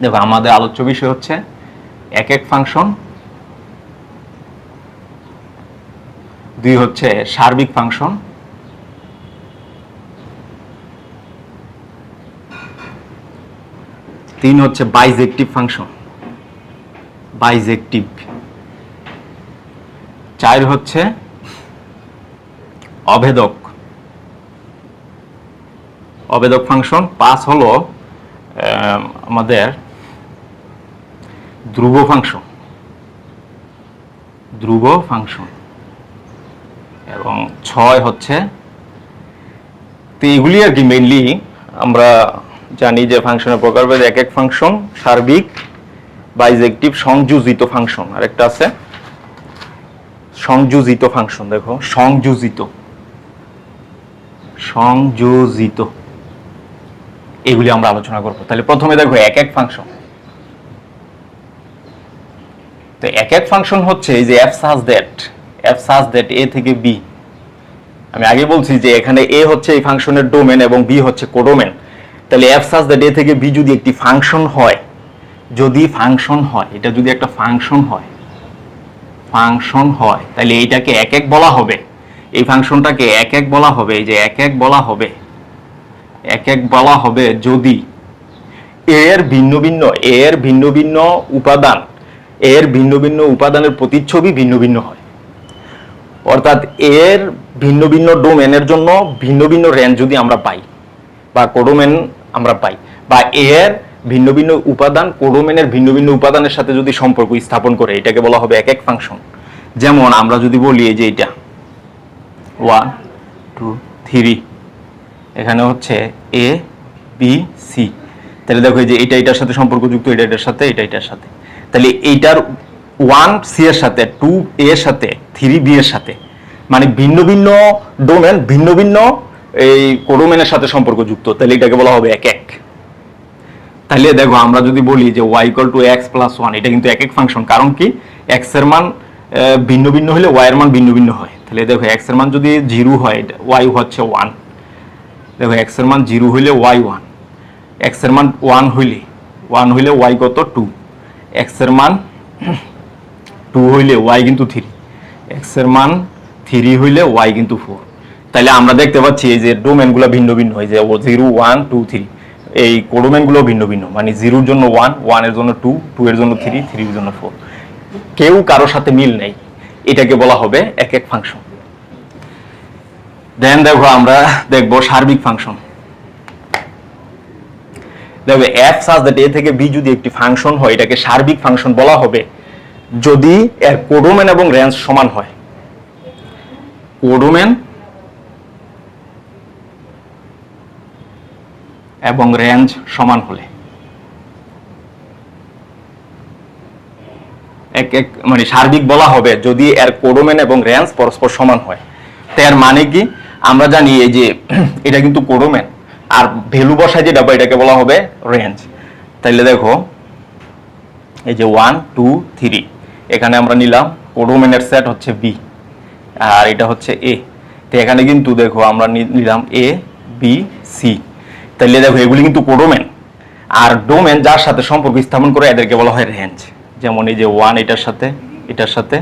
দেখো আমাদের আলোচ্য বিষয় হচ্ছে এক এক ফাংশন, দুই হচ্ছে সার্বিক ফাংশন, তিন হচ্ছে বাইজেক্টিভ ফাংশন, বাইজেক্টিভ, চার হচ্ছে অভেদক, অভেদক ফাংশন, পাঁচ হলো আমাদের ধ্রুব ফাংশন, ধ্রুব ফাংশন, এবং ছয় হচ্ছে, তো এগুলি আর কি মেইনলি আমরা জানি যে ফাংশনের প্রকারভেদ এক এক ফাংশন, সার্বিক, বাইজেক্টিভ, সংযোজিত ফাংশন, আরেকটা আছে সংযোজিত ফাংশন। দেখো সংযোজিত, সংযোজিত, এগুলি আমরা আলোচনা করব। তাহলে প্রথমে দেখো এক এক ফাংশন। তো এক এক ফাংশন হচ্ছে এই যে এফ সাজ দ্যাট এ থেকে বি। আমি আগে বলছি যে এখানে এ হচ্ছে এই ফাংশনের ডোমেন এবং বি হচ্ছে কোডোমেন। তাহলে এফ সাজ দ্যাট এ থেকে বি যদি একটি ফাংশন হয়, যদি ফাংশন হয়, এটা যদি একটা ফাংশন হয়, ফাংশন হয়, তাহলে এইটাকে এক এক বলা হবে, এই ফাংশনটাকে এক এক বলা হবে, এই যে এক এক বলা হবে, এক এক বলা হবে যদি এর ভিন্ন ভিন্ন উপাদান, এর ভিন্ন ভিন্ন উপাদানের প্রতিচ্ছবি ভিন্ন ভিন্ন হয়। অর্থাৎ এর ভিন্ন ভিন্ন ডোমেনের জন্য ভিন্ন ভিন্ন রেঞ্জ যদি আমরা পাই, বা কোডোমেন আমরা পাই, বা এর ভিন্ন ভিন্ন উপাদান কোডোমেনের ভিন্ন ভিন্ন উপাদানের সাথে যদি সম্পর্ক স্থাপন করে, এটাকে বলা হবে এক এক ফাংশন। যেমন আমরা যদি বলি এই যে এটা 1 2 3, এখানে হচ্ছে এ বি সি, তাহলে দেখো যে এটা এটার সাথে সম্পর্কযুক্ত, এটা এটার সাথে, এটা এটার সাথে, তাহলে এইটার 1 সি এর সাথে, 2 এ এর সাথে, 3 বি এর সাথে, মানে ভিন্ন ভিন্ন ডোমেন ভিন্ন ভিন্ন এই কোডোমেনের সাথে সম্পর্কযুক্ত, তাহলে এটাকে বলা হবে এক এক। তাহলে দেখো আমরা যদি বলি যে y = x + 1, এটা কিন্তু এক এক ফাংশন। কারণ কি, x এর মান ভিন্ন ভিন্ন হলে y এর মান ভিন্ন ভিন্ন হয়। তাহলে দেখো x এর মান যদি 0 হয়, y হচ্ছে 1। দেখো x এর মান 0 হইলে y 1, x এর মান 1 হইলে y কত 2, x এর মান 2 হইলে y কিন্তু 3, x এর মান 3 হইলে ওয়াই কিন্তু 4। তাহলে আমরা দেখতে পাচ্ছি এই যে ডোমেনগুলো ভিন্ন ভিন্ন, এই যে 0 1 2 3 এই কোডোমেনগুলো ভিন্ন ভিন্ন, মানে 0 এর জন্য 1, 1 এর জন্য 2, 2 এর জন্য 3, 3 এর জন্য 4, কেউ কারোর সাথে মিল নেই। এটাকে বলা হবে এক এক ফাংশন। দেন দেখো আমরা দেখবো সার্বিক ফাংশন। দেখো f such that a থেকে b যদি একটি ফাংশন হয়, এটাকে সার্বিক ফাংশন বলা হবে যদি এর কোডোমেন এবং রেঞ্জ সমান হয়। কোডোমেন এবং রেঞ্জ সমান হলে মানে সার্বিক বলা হবে যদি এর কোডোমেন এবং রেঞ্জ পরস্পর সমান হয়। তার মানে কি, আমরা জানি এই যে এটা কিন্তু কোডোমেন, আর ভ্যালু বসায় যেটা এটাকে বলা হবে রেঞ্জ। তাইলে দেখো এই যে 1 2 3 এখানে আমরা নিলাম কোডোমেনের সেট হচ্ছে বি আর এটা হচ্ছে এ। তো এখানে কিন্তু দেখো আমরা নিলাম এ বি সি। তাহলে দেখো এগুলি কিন্তু কোডোমেন, আর ডোমেন যার সাথে সম্পর্ক স্থাপন করে এদেরকে বলা হয় রেঞ্জ। যেমন এই যে 1 এটার সাথে এটার সাথে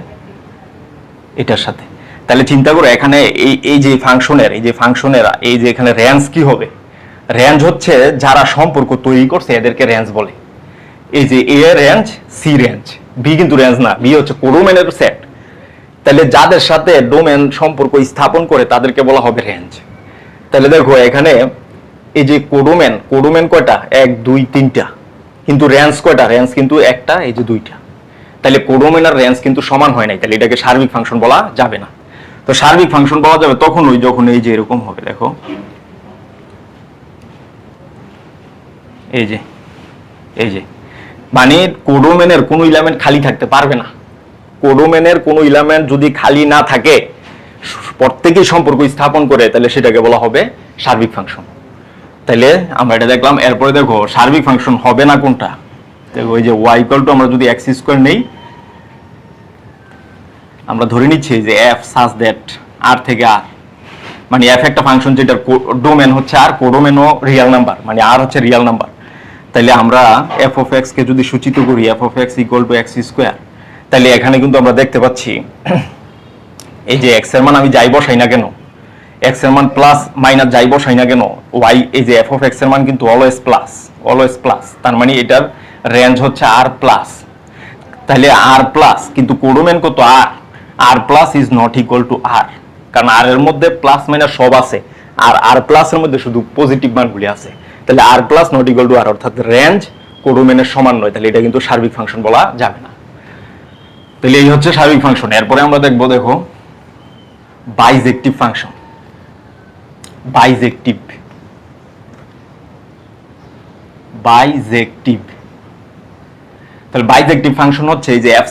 এটার সাথে। তাহলে চিন্তা করো এখানে এই যে ফাংশনের এই যে এখানে রেঞ্জ কি হবে? রেঞ্জ হচ্ছে যারা সম্পর্ক তৈরি করছে এদেরকে রেঞ্জ বলে। এই যে A range, C range, B কিন্তু রেঞ্জ না, বি হচ্ছে কোডোমেনের সেট। তাহলে যাদের সাথে ডোমেন সম্পর্ক স্থাপন করে তাদেরকে বলা হবে রেঞ্জ। তাহলে দেখো এখানে এই যে কোডোমেন কয়টা? 1 2 3টা, কিন্তু রেঞ্জ কয়টা? রেঞ্জ কিন্তু একটা, এই যে 2টা। তাহলে কোডোমেন আর রেঞ্জ কিন্তু সমান হয় নাই, তাহলে এটাকে সার্বিক ফাংশন বলা যাবে না। তো সার্বিক ফাংশন পাওয়া যাবে তখন যখন এই যে এরকম হবে। দেখো এই যে মানে কোডোমেনের কোনো এলিমেন্ট খালি থাকতে পারবে না। কোডোমেনের কোনো এলিমেন্ট যদি খালি না থাকে, প্রত্যেকেই সম্পর্ক স্থাপন করে, তাহলে সেটাকে বলা হবে সার্বিক ফাংশন। তাহলে আমরা এটা দেখলাম। এরপরে দেখো সার্বিক ফাংশন হবে না কোনটা? দেখো এই যে y = আমরা যদি x² নেই, আমরা ধরে নিচ্ছি যে f such that r থেকে r, মানে f একটা ফাংশন যেটার ডোমেন হচ্ছে r, কোডোমেনও রিয়েল নাম্বার, মানে r হচ্ছে রিয়েল নাম্বার। তাহলে আমরা f of x কে যদি সূচিত করি f of x = x², তাহলে এখানে কিন্তু আমরা দেখতে পাচ্ছি এই যে x এর মান আমি যাই বসাই না কেন, x এর মান প্লাস মাইনাস যাই বসাই না কেন, y এই যে f of x এর মান কিন্তু অলওয়েজ প্লাস, তার মানে এটার রেঞ্জ হচ্ছে r প্লাস। তাহলে r প্লাস, কিন্তু কোডোমেন কত? r plus is not equal two r, কারণ r এর মধ্যে প্লাস মাইনাস সব আছে, আর r প্লাস এর মধ্যে শুধু পজিটিভ মানগুলি আছে। তাহলে r plus not equal two r, অর্থাৎ রেঞ্জ কোডোমেনের সমান নয়, তাহলে এটা কিন্তু সার্বিক ফাংশন বলা যাবে না। তাহলে এই হচ্ছে সার্বিক ফাংশন। এরপরে আমরা দেখবো, দেখো বাইজেক্টিভ ফাংশন। বাইজেক্টিভ তাহলে বাইজেক্টিভ ফাংশন হচ্ছে এই যে f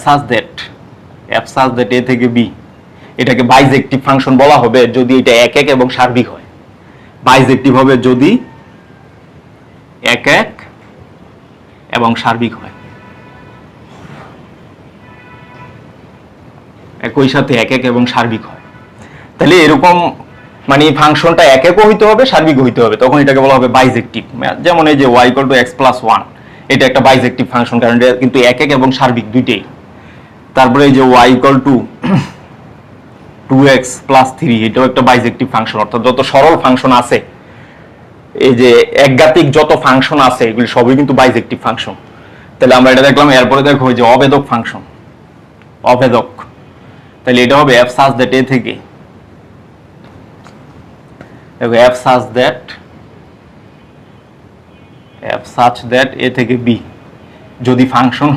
such that a থেকে b, এটাকে বাইজেক্টিভ ফাংশন বলা হবে যদি এটা এক এক এবং সার্বিক হয়। বাইজেক্টিভ হবে যদি এক এক এবং সার্বিক হয়, একই সাথে এক এক এবং সার্বিক হয়। তাহলে এরকম মানে ফাংশনটা এক একও হইতে হবে, সার্বিক হইতে হবে, তখন এটাকে বলা হবে বাইজেক্টিভ। যেমন এই যে y = x + 1, এটা একটা বাইজেক্টিভ ফাংশন, কারণ এটা কিন্তু এক এক এবং সার্বিক দুইটাই। তারপরে এই যে y = 2x + 3, এটাও একটা বাইজেক্টিভ ফাংশন, অর্থাৎ যত সরল ফাংশন আছে, এই যে একঘাতিক যত ফাংশন আছে এগুলি সবই কিন্তু বাইজেক্টিভ ফাংশন। তাহলে আমরা এটা দেখলাম। এরপরে দেখো এই যে অভেদক ফাংশন, অভেদক। তাহলে এটা হবে f such that a থেকে, দেখো f such that a থেকে b যদি ফাংশন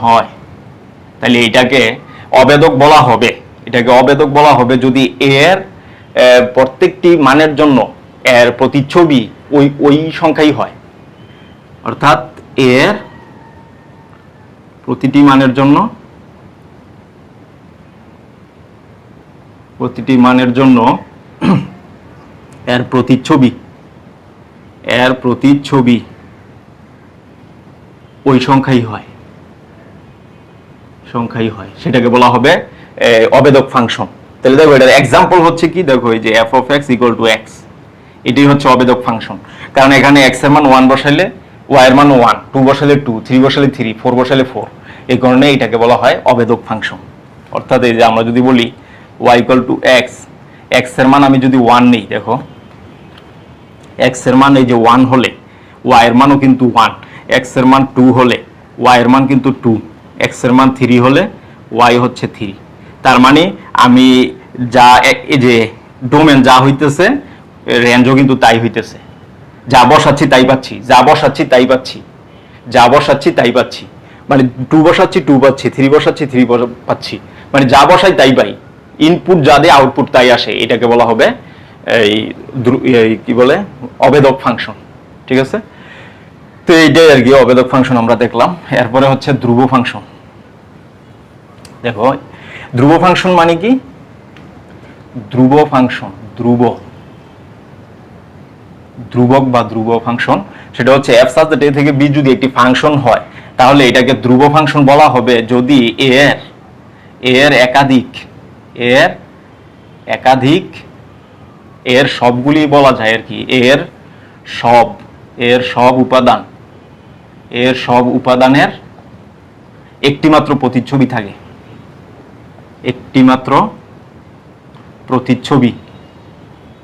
হয়, তাহলে এটাকে অভেদক বলা হবে যদি এর প্রত্যেকটি মানের জন্য এর প্রতিচ্ছবি ওই সংখ্যাই হয়, অর্থাৎ এর প্রতিটি মানের জন্য এর প্রতিচ্ছবি ওই সংখ্যাই হয়, সেটাকে বলা হবে অভেদক ফাংশন। তাহলে দেখো এটার এক্সাম্পল হচ্ছে কি, দেখো এই যে f of x = x, এটাই হচ্ছে অভেদক ফাংশন। কারণ এখানে x এর মান 1 বসাইলে y এর মান 1, 2 বসাইলে 2, 3 বসাইলে 3, 4 বসাইলে 4, এই কারণে এটাকে বলা হয় অভেদক ফাংশন। অর্থাৎ এই যে আমরা যদি বলি y equal two x, x এর মান আমি যদি 1 নেই, দেখো x এর মান এই যে 1 হলে y এর মানও কিন্তু 1, x এর মান 2 হলে y এর মান কিন্তু 2, x এর মান 3 হলে y হচ্ছে 3। তার মানে আমি যা এই যে ডোমেন যা হইতেছে রেঞ্জও কিন্তু তাই হইতেছে, যা বসাচ্ছি তাই পাচ্ছি, যা বসাচ্ছি তাই পাচ্ছি, যা বসাচ্ছি তাই পাচ্ছি, মানে 2 বসাচ্ছি 2 পাচ্ছি, 3 বসাচ্ছি 3 পাচ্ছি, মানে যা বসাই তাই পাই, ইনপুট যা দেয় আউটপুট তাই আসে। এটাকে বলা হবে এই কি বলে অবেদক ফাংশন, ঠিক আছে। তো এইটাই আর কি অবেদক ফাংশন আমরা দেখলাম। এরপরে হচ্ছে ধ্রুব ফাংশন। দেখো ধ্রুব ফাংশন মানে কি, ধ্রুব ফাংশন, ধ্রুবক বা ধ্রুব ফাংশন, সেটা হচ্ছে f সাজ দ্যাট a থেকে b যদি একটি ফাংশন হয় তাহলে এটাকে ধ্রুব ফাংশন বলা হবে যদি এর এর সবগুলি বলা যায় আর কি, এর সব উপাদানের একটি মাত্র প্রতিচ্ছবি থাকে, একটি মাত্র প্রতিচ্ছবি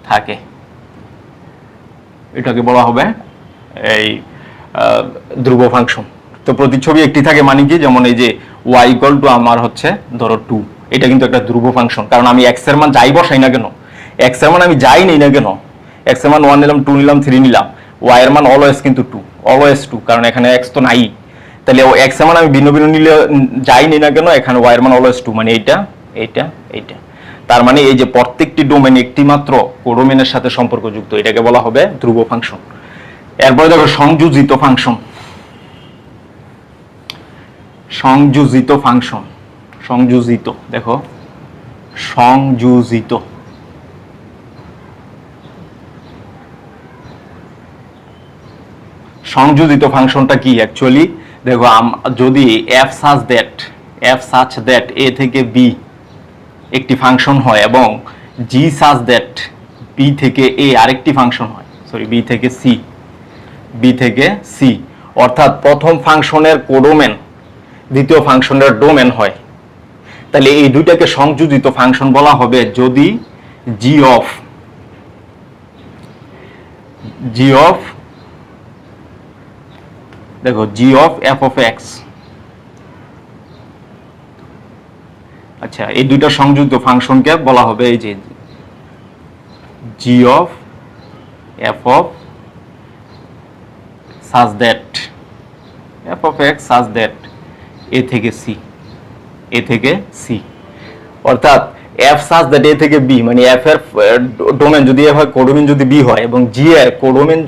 থাকে, এটাকে বলা হবে এই ধ্রুব ফাংশন। তো প্রতিচ্ছবি একটি থাকে মানে কি, যেমন এই যে y ইকুয়াল টু আমার হচ্ছে ধরো 2, এটা কিন্তু একটা ধ্রুব ফাংশন, কারণ আমি x এর মান যাই বসাই না কেন, x এর মান আমি যাই নেই না কেন, x এর মান 1 নিলাম 2 নিলাম 3 নিলাম, y এর মান অলওয়েজ কিন্তু 2, অলওয়েজ 2, কারণ এখানে x তো নাই। তাহলে x এর মান আমি ভিন্ন ভিন্ন নিলে যাই নেই না কেন, এখানে y এর মান অলওয়েজ 2, মানে এইটা। তার মানে এই যে প্রত্যেকটি ডোমেন একটি মাত্র কোডোমেনের সাথে সম্পর্কযুক্ত, এটাকে বলা হবে ধ্রুব ফাংশন। এরপরে দেখো সংযোজিত ফাংশন। দেখো সংযোজিত ফাংশনটা কি অ্যাকচুয়ালি, দেখো যদি f such that a থেকে b একটি ফাংশন হয় এবং g such that b থেকে a আরেকটি ফাংশন হয়, b থেকে c, অর্থাৎ প্রথম ফাংশনের কোডোমেন দ্বিতীয় ফাংশনের ডোমেন হয়, তাহলে এই দুইটাকে সংযোজিত ফাংশন বলা হবে যদি g of f of x, আচ্ছা এই দুইটা সংযোজিত ফাংশনকে বলা হবে এই যে g of f of such that f of x such that a থেকে c, অর্থাৎ f such that a থেকে b, মানে f এর ডোমেন যদি হয়, কোডোমেন যদি b হয়, এবং g এর কোডোমেন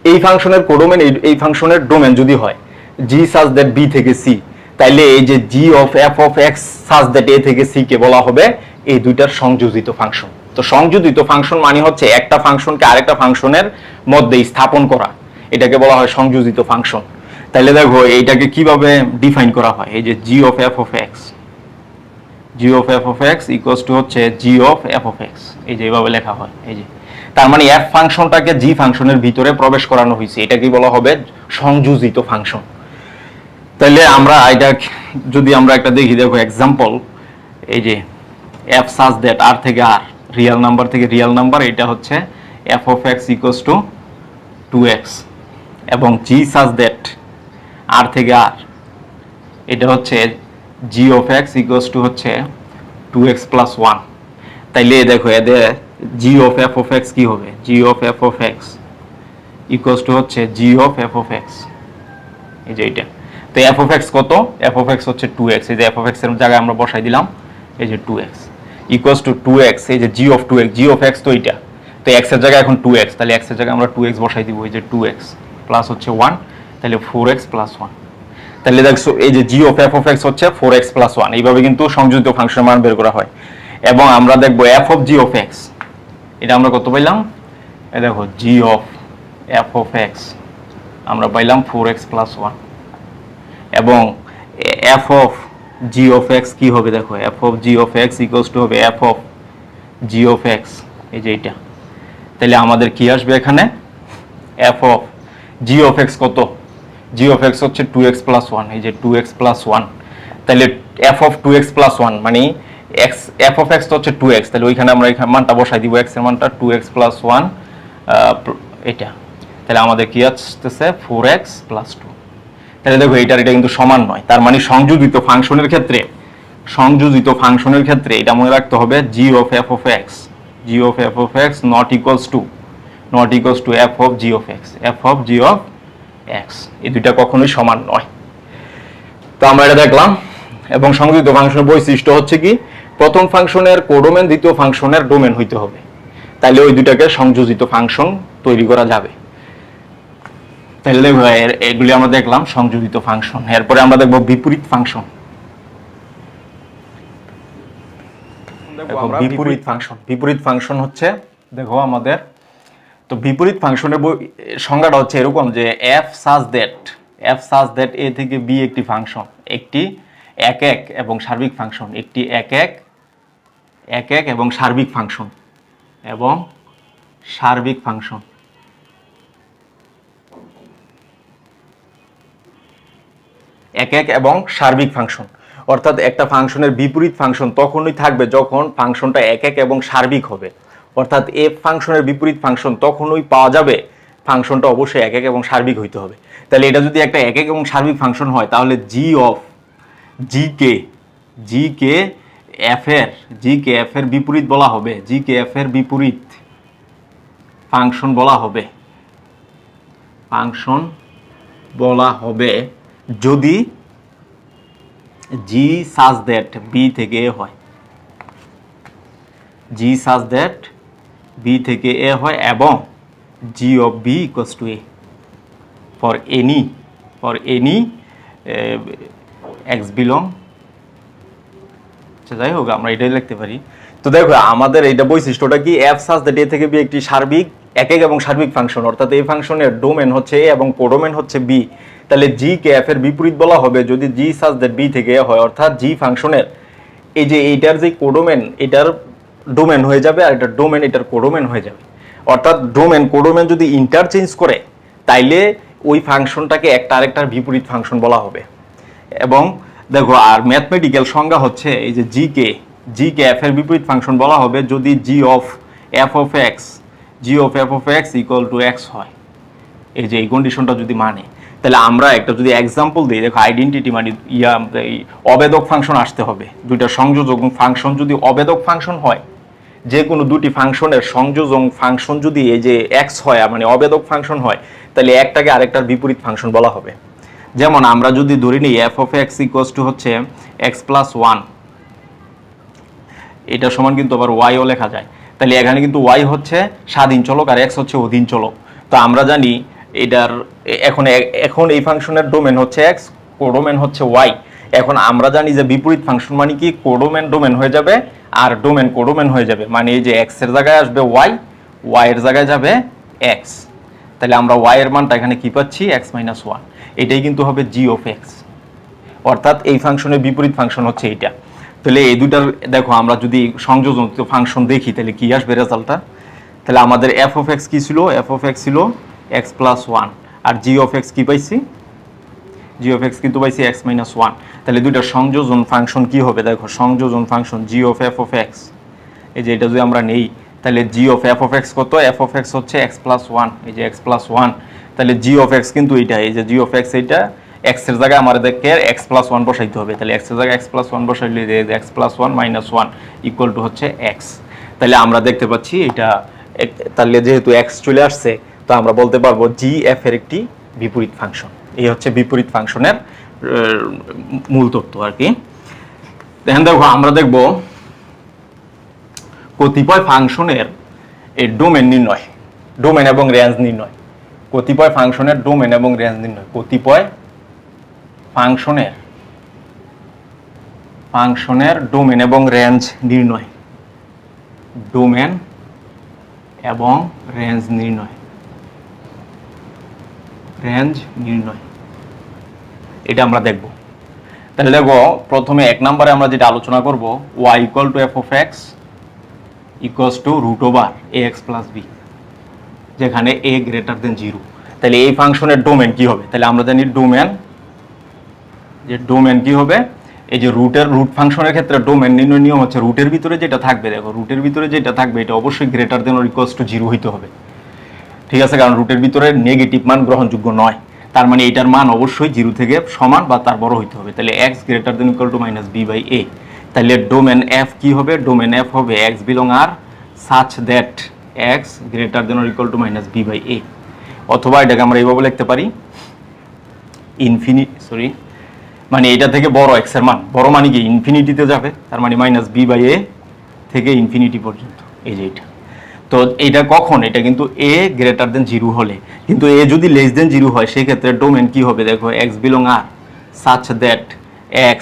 এই ফাংশনের কোডোমেন এই ফাংশনের ডোমেন যদি হয় g such that b থেকে c, তাইলে এই যে g of f of x such that a থেকে c কে বলা হবে এই দুইটার সংযোজিত ফাংশন। তো সংযোজিত ফাংশন মানে হচ্ছে একটা ফাংশনকে আরেকটা ফাংশনের মধ্যে স্থাপন করা, এটাকে বলা হয় সংযোজিত ফাংশন। তাহলে দেখো এইটাকে কিভাবে ডিফাইন করা হয়, এই যে g of f of x equals two হচ্ছে g of f of x, এই যে এইভাবে লেখা হয়, এই যে তার মানে f ফাংশনটাকে g ফাংশনের ভিতরে প্রবেশ করানো হয়েছে, এটাকে বলা হবে সংযোজিত ফাংশন। তাহলে আমরা এটা যদি আমরা একটা দেখি, দেখো एग्जांपल, এই যে f such that r থেকে r, রিয়েল নাম্বার থেকে রিয়েল নাম্বার, এটা হচ্ছে f of x equals two 2x, এবং g such that r থেকে r, এটা হচ্ছে g of x equals two হচ্ছে 2x plus 1। তাইলে দেখো এদের g of f of x কি হবে, g of f of x equals two হচ্ছে g of f of x, এই যে এটা। তো f of x কত, f of x হচ্ছে 2x, এই যে f of x এর জায়গায় আমরা বসাই দিলাম এই যে 2x ইকুয়ালস টু 2x, এই যে g of 2x, g of x তো এটা, তো x এর জায়গায় এখন 2x, তাহলে x এর জায়গায় আমরা 2x বসাই দিব, এই যে 2x প্লাস হচ্ছে 1, তাহলে 4x plus 1। তাহলে দেখো এই যে g of f of x হচ্ছে 4x plus 1, এইভাবে কিন্তু সংযোজিত ফাংশনের মান বের করা হয়। এবং আমরা দেখব f of g of x, এটা আমরা কত পাইলাম, এই দেখো g of f of x আমরা পাইলাম 4x plus 1, এবং f of g of x কি হবে, দেখো f of g of x equals two হবে f of g of x, এই যে এটা। তাহলে আমাদের কি আসবে এখানে, f of g of x কত, g of x হচ্ছে 2x plus 1, এই যে 2x plus 1। তাহলে এফ অফ 2x প্লাস 1 মানে এক্স এফ অফ এক্স তো হচ্ছে 2x, তাহলে ওইখানে আমরা এখানে মানটা বসাই দিব, এক্স এর মানটা 2x প্লাস 1 এটা, তাহলে আমাদের কি আসতেছে 4x প্লাস 2। তাহলে দেখো এটা কিন্তু সমান নয়, তার মানে সংযোজিত ফাংশনের ক্ষেত্রে এটা মনে রাখতে হবে g of f of x not equals two f of g of x, এই দুইটা কখনোই সমান নয়। তো আমরা এটা দেখলাম। এবং সংযোজিত ফাংশনের বৈশিষ্ট্য হচ্ছে কি, প্রথম ফাংশনের কোডোমেন দ্বিতীয় ফাংশনের ডোমেন হইতে হবে, তাহলে ওই দুইটাকে সংযোজিত ফাংশন তৈরি করা যাবে। তাহলে এগুলি আমরা দেখলাম সংযোজিত ফাংশন। এরপরে আমরা দেখব বিপরীত ফাংশন। বিপরীত ফাংশন হচ্ছে, দেখো আমাদের তো বিপরীত ফাংশনের সংজ্ঞাটা হচ্ছে এরকম যে এফ সাজ দ্যাট এ থেকে বি একটি ফাংশন, একটি একক এবং সার্বিক ফাংশন, একটি একক এবং সার্বিক ফাংশন একক এবং সার্বিক ফাংশন। অর্থাৎ একটা ফাংশনের বিপরীত ফাংশন তখনই থাকবে যখন ফাংশনটা একক এবং সার্বিক হবে। অর্থাৎ এফ ফাংশনের বিপরীত ফাংশন তখনই পাওয়া যাবে ফাংশনটা অবশ্যই একক এবং সার্বিক হইতে হবে। তাহলে এটা যদি একটা একক এবং সার্বিক ফাংশন হয়, তাহলে জি কে এফ এর বিপরীত বলা হবে, বিপরীত ফাংশন বলা হবে যদি জি সাজ দ্যাট বি থেকে এ হয়, এবং G of B equals to A for any x belong, যাই হোক আমরা এটাই লিখতে পারি। তো দেখো আমাদের এইটা বৈশিষ্ট্যটা কি, এফ সাজ দ্যাট এ থেকে বি একটি সার্বিক একক এবং সার্বিক ফাংশন, অর্থাৎ এই ফাংশনের ডোমেন হচ্ছে এ এবং কোডোমেন হচ্ছে বি। তাহলে জি কে এফ এর বিপরীত বলা হবে যদি জি সাজ দ্যাট বি থেকে এ হয়, অর্থাৎ জি ফাংশনের এই যে এইটার যে কোডোমেন এটার ডোমেন হয়ে যাবে, আর এটার ডোমেন এটার কোডোমেন হয়ে যাবে। অর্থাৎ কোডোমেন যদি ইন্টারচেঞ্জ করে তাইলে ওই ফাংশনটাকে একটা আরেকটার বিপরীত ফাংশন বলা হবে। এবং দেখো আর ম্যাথমেটিক্যাল সংজ্ঞা হচ্ছে এই যে জি কে এফ এর বিপরীত ফাংশন বলা হবে যদি G of F of x equal to X হয়। এই যে এই কন্ডিশনটা যদি মানে, তাহলে আমরা একটা যদি এক্সাম্পল দিই, দেখো আইডেন্টিটি মানে অবেদক ফাংশন আসতে হবে। দুইটা সংযোজক ফাংশন যদি অবেদক ফাংশন হয়, যে কোনো দুটি ফাংশনের সংযোজন ফাংশন যদি এই যে এক্স হয় মানে অবেদক ফাংশন হয়, তাহলে একটাকে আরেকটার বিপরীত ফাংশন বলা হবে। যেমন আমরা যদি ধরে নিই F of x equals two হচ্ছে এক্স প্লাস 1, এটা সমান কিন্তু আবার ওয়াইও লেখা যায়। তাহলে এখানে কিন্তু ওয়াই হচ্ছে স্বাধীন চলক আর এক্স হচ্ছে অধীন চলক। তো আমরা জানি এটার এখন এই ফাংশনের ডোমেন হচ্ছে এক্স, কোডোমেন হচ্ছে ওয়াই। এখন আমরা জানি যে বিপরীত ফাংশন মানে কি, কোডোমেন ডোমেন হয়ে যাবে আর ডোমেন কোডোমেন হয়ে যাবে, মানে এই যে এক্স এর জায়গায় আসবে ওয়াই, ওয়াই এর জায়গায় যাবে এক্স। তাহলে আমরা ওয়াই এর মানটা এখানে কি পাচ্ছি, এক্স মাইনাস 1। এটাই কিন্তু হবে জি অফ এক্স, অর্থাৎ এই ফাংশনের বিপরীত ফাংশন হচ্ছে এইটা। তাহলে এই দুইটার দেখো আমরা যদি সংযোজন ফাংশন দেখি তাহলে কি আসবে রেজাল্টটা। তাহলে আমাদের এফ অফ এক্স কি ছিল, এফ অফ এক্স ছিল এক্স প্লাস 1, আর জি অফ এক্স কি পাইছি, জি অফ এক্স কিন্তু পাইছি এক্স মাইনাস 1। তাহলে দুইটার সংযোজন ফাংশন কি হবে, দেখো সংযোজন function G of F of x, এই যে এটা যদি আমরা নেই তাহলে জি অফ এফ অফ এক্স কত, এফ অফ এক্স হচ্ছে এক্স প্লাস 1, এই যে এক্স প্লাস 1। তাহলে জি অফ এক্স কিন্তু এইটা, এই যে জি অফ এক্স এইটা, এক্স এর জায়গায় আমাদেরকে এক্স প্লাস 1 বসাইতে হবে। তাহলে এক্স এর জায়গায় এক্স প্লাস 1 বসাইলে X plus 1 minus 1 equal to হচ্ছে এক্স। তাহলে আমরা দেখতে পাচ্ছি এটা, তাহলে যেহেতু এক্স চলে আসছে তো আমরা বলতে পারবো জি এফ এর একটি বিপরীত ফাংশন। এই হচ্ছে বিপরীত ফাংশনের মূল তত্ত্ব আর কি। দেখেন দেখো আমরা দেখব কতিপয় ফাংশনের এর ডোমেন নির্ণয়, ডোমেন এবং রেঞ্জ নির্ণয়, কতিপয় ফাংশনের ডোমেন এবং রেঞ্জ নির্ণয়, কতিপয় ফাংশনের ডোমেন এবং রেঞ্জ নির্ণয়, ডোমেন এবং রেঞ্জ নির্ণয়, এটা আমরা দেখব। তাহলে দেখো প্রথমে 1 নম্বরে আমরা যেটা আলোচনা করব, y equal to f of x equals to root over a x plus b, যেখানে a গ্রেটার দেন 0। তাহলে এই ফাংশনের ডোমেন কি হবে, তাহলে আমরা জানি ডোমেন কি হবে, এই যে রুট ফাংশনের ক্ষেত্রে ডোমেন নির্ণয় নিয়ম হচ্ছে রুটের ভিতরে যেটা থাকবে, দেখো রুটের ভিতরে যেটা থাকবে এটা অবশ্যই greater than or equals to 0 হইতে হবে, ঠিক আছে, কারণ রুটের ভিতরে নেগেটিভ মান গ্রহণযোগ্য নয়, তার মানে এটার মান অবশ্যই 0 থেকে সমান বা তার বড় হইতে হবে। তাহলে x greater than equal to minus B by A, তাহলে ডোমেন এফ কি হবে, ডোমেন এফ হবে x belong R such that x greater than or equal to minus B by A, অথবা এটাকে আমরা এইভাবে লিখতে পারি মানে এটা থেকে বড় x এর মান, বড় মানে কি ইনফিনিটিতে যাবে, তার মানে মাইনাস বি বাই এ থেকে ইনফিনিটি পর্যন্ত, এই যে এটা। তো এটা কখন, এটা কিন্তু a গ্রেটার দেন 0 হলে, কিন্তু a যদি লেস দেন 0 হয় সেই ক্ষেত্রে ডোমেন কি হবে, দেখো x belong R such that x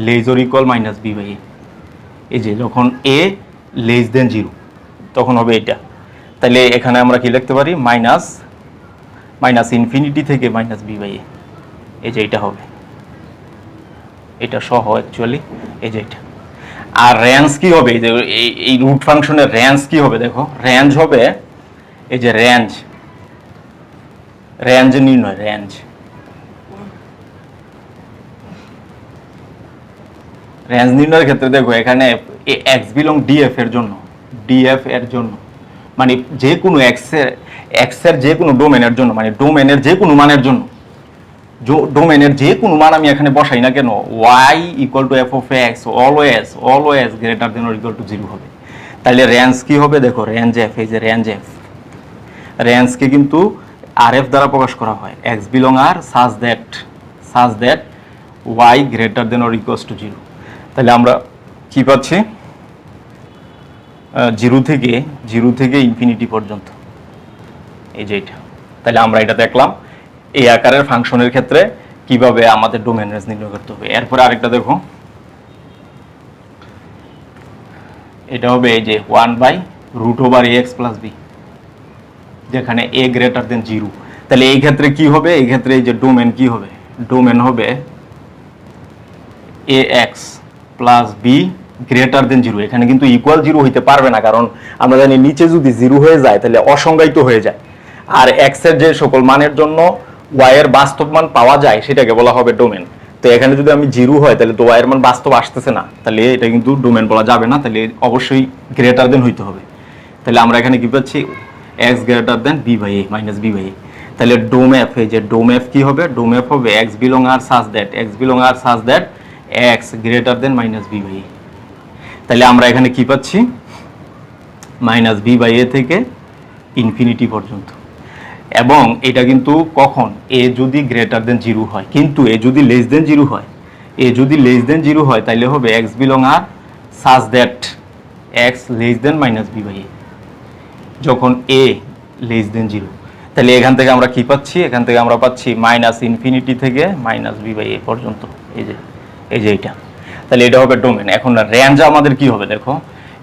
less or equal minus B by A, এই যে যখন a লেস দেন 0 তখন হবে এটা। তাহলে এখানে আমরা কি লিখতে পারি, মাইনাস ইনফিনিটি থেকে মাইনাস বি বাই এ, এই যে এটা হবে, এটা সহ অ্যাকচুয়ালি এই যে এটা। আর রেঞ্জ কি হবে, এই যে এই রুট ফাংশনের রেঞ্জ কি হবে, দেখো রেঞ্জ হবে এই যে রেঞ্জ নির্ণয়, রেঞ্জ নির্ণয়ের ক্ষেত্রে দেখো এখানে x বিলং df এর জন্য মানে যে কোনো x এর যে কোনো ডোমেনের জন্য, মানে ডোমেনের যে কোনো মানের জন্য, ডোমেনের যে কোনো মান আমি এখানে বসাই না কেন, y equal to f of x always greater than or equal to 0 হবে। তাহলে রেঞ্জ কি হবে, দেখো রেঞ্জ এফ, এই যে রেঞ্জকে কিন্তু আর এফ দ্বারা প্রকাশ করা হয়, x belong R such that y greater than or equal to 0। তাহলে আমরা কি পাচ্ছি, 0 থেকে ইনফিনিটি পর্যন্ত, এই যে এটা। তাহলে আমরা এটা দেখলাম এই আকারের ফাংশনের ক্ষেত্রে কিভাবে আমাদের ডোমেন রেঞ্জ নির্ণয় করতে হবে। এরপরে আরেকটা দেখো, এটা হবে এই যে 1/√ax প্লাস বি, যেখানে a গ্রেটার দেন 0। তাহলে এই ক্ষেত্রে কি হবে, এই ক্ষেত্রে এই যে ডোমেন কি হবে, ডোমেন হবে ax plus b greater than 0। এখানে কিন্তু ইকুয়াল 0 হইতে পারবে না, কারণ আমরা জানি নিচে যদি 0 হয়ে যায় তাহলে অসংজ্ঞায়িত হয়ে যায়, আর x এর যে সকল মানের জন্য y এর বাস্তব মান পাওয়া যায় সেটাকে বলা হবে ডোমেন। তো এখানে যদি আমি 0 হয় তাহলে তো y এর মান বাস্তব আসতেছে না, তাহলে এটা কিন্তু ডোমেন বলা যাবে না, তাহলে অবশ্যই গ্রেটার দেন হইতে হবে। তাহলে আমরা এখানে কি পাচ্ছি, x greater than B by A minus B by A. তাহলে ডোমেফ, এই যে ডোমেফ কি হবে, ডোমেফ হবে x belong R such that x greater than minus B by A. তাহলে আমরা এখানে কি পাচ্ছি, মাইনাস বি বাই এ থেকে ইনফিনিটি পর্যন্ত। এবং এটা কিন্তু কখন, এ যদি গ্রেটার দেন 0 হয়, কিন্তু এ যদি লেস দেন 0 হয়, তাহলে হবে x belong R such that x less than minus B by A, যখন এ লেস দেন 0। তাহলে এখান থেকে আমরা কি পাচ্ছি, এখান থেকে আমরা পাচ্ছি মাইনাস ইনফিনিটি থেকে মাইনাস বি বাই এ পর্যন্ত, এই যে এটা। তাহলে এটা হবে ডোমেন। এখন রেঞ্জ আমাদের কি হবে, দেখো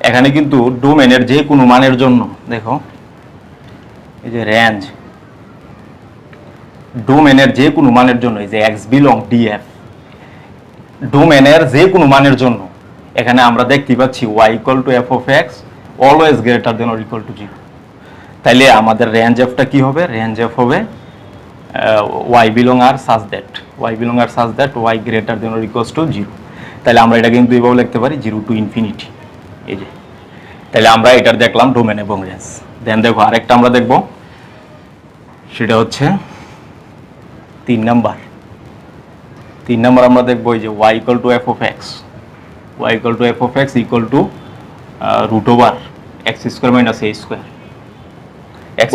এখানে কিন্তু ডোমেনের যে কোনো মানের জন্য, দেখো এই যে রেঞ্জ ডোমেনের যে কোনো মানের জন্য, এই যে x বিলং df, ডোমেনের যে কোনো মানের জন্য এখানে আমরা দেখতে পাচ্ছি y equal to f of x always greater than or equal to 0। তাইলে আমাদের রেঞ্জ এফটা কি হবে, রেঞ্জ এফ হবে y belong R such that y greater than or equal to 0। তাহলে আমরা এটা কিন্তু এইভাবে লিখতে পারি 0 টু ইনফিনিটি, এই যে। তাহলে আমরা এটার দেখলাম ডোমেন এবং রেঞ্জ। দেন দেখো আরেকটা আমরা দেখব, সেটা হচ্ছে 3 নাম্বার আমরা দেখবো এই যে y equal to f of x equal to root over x square minus a square.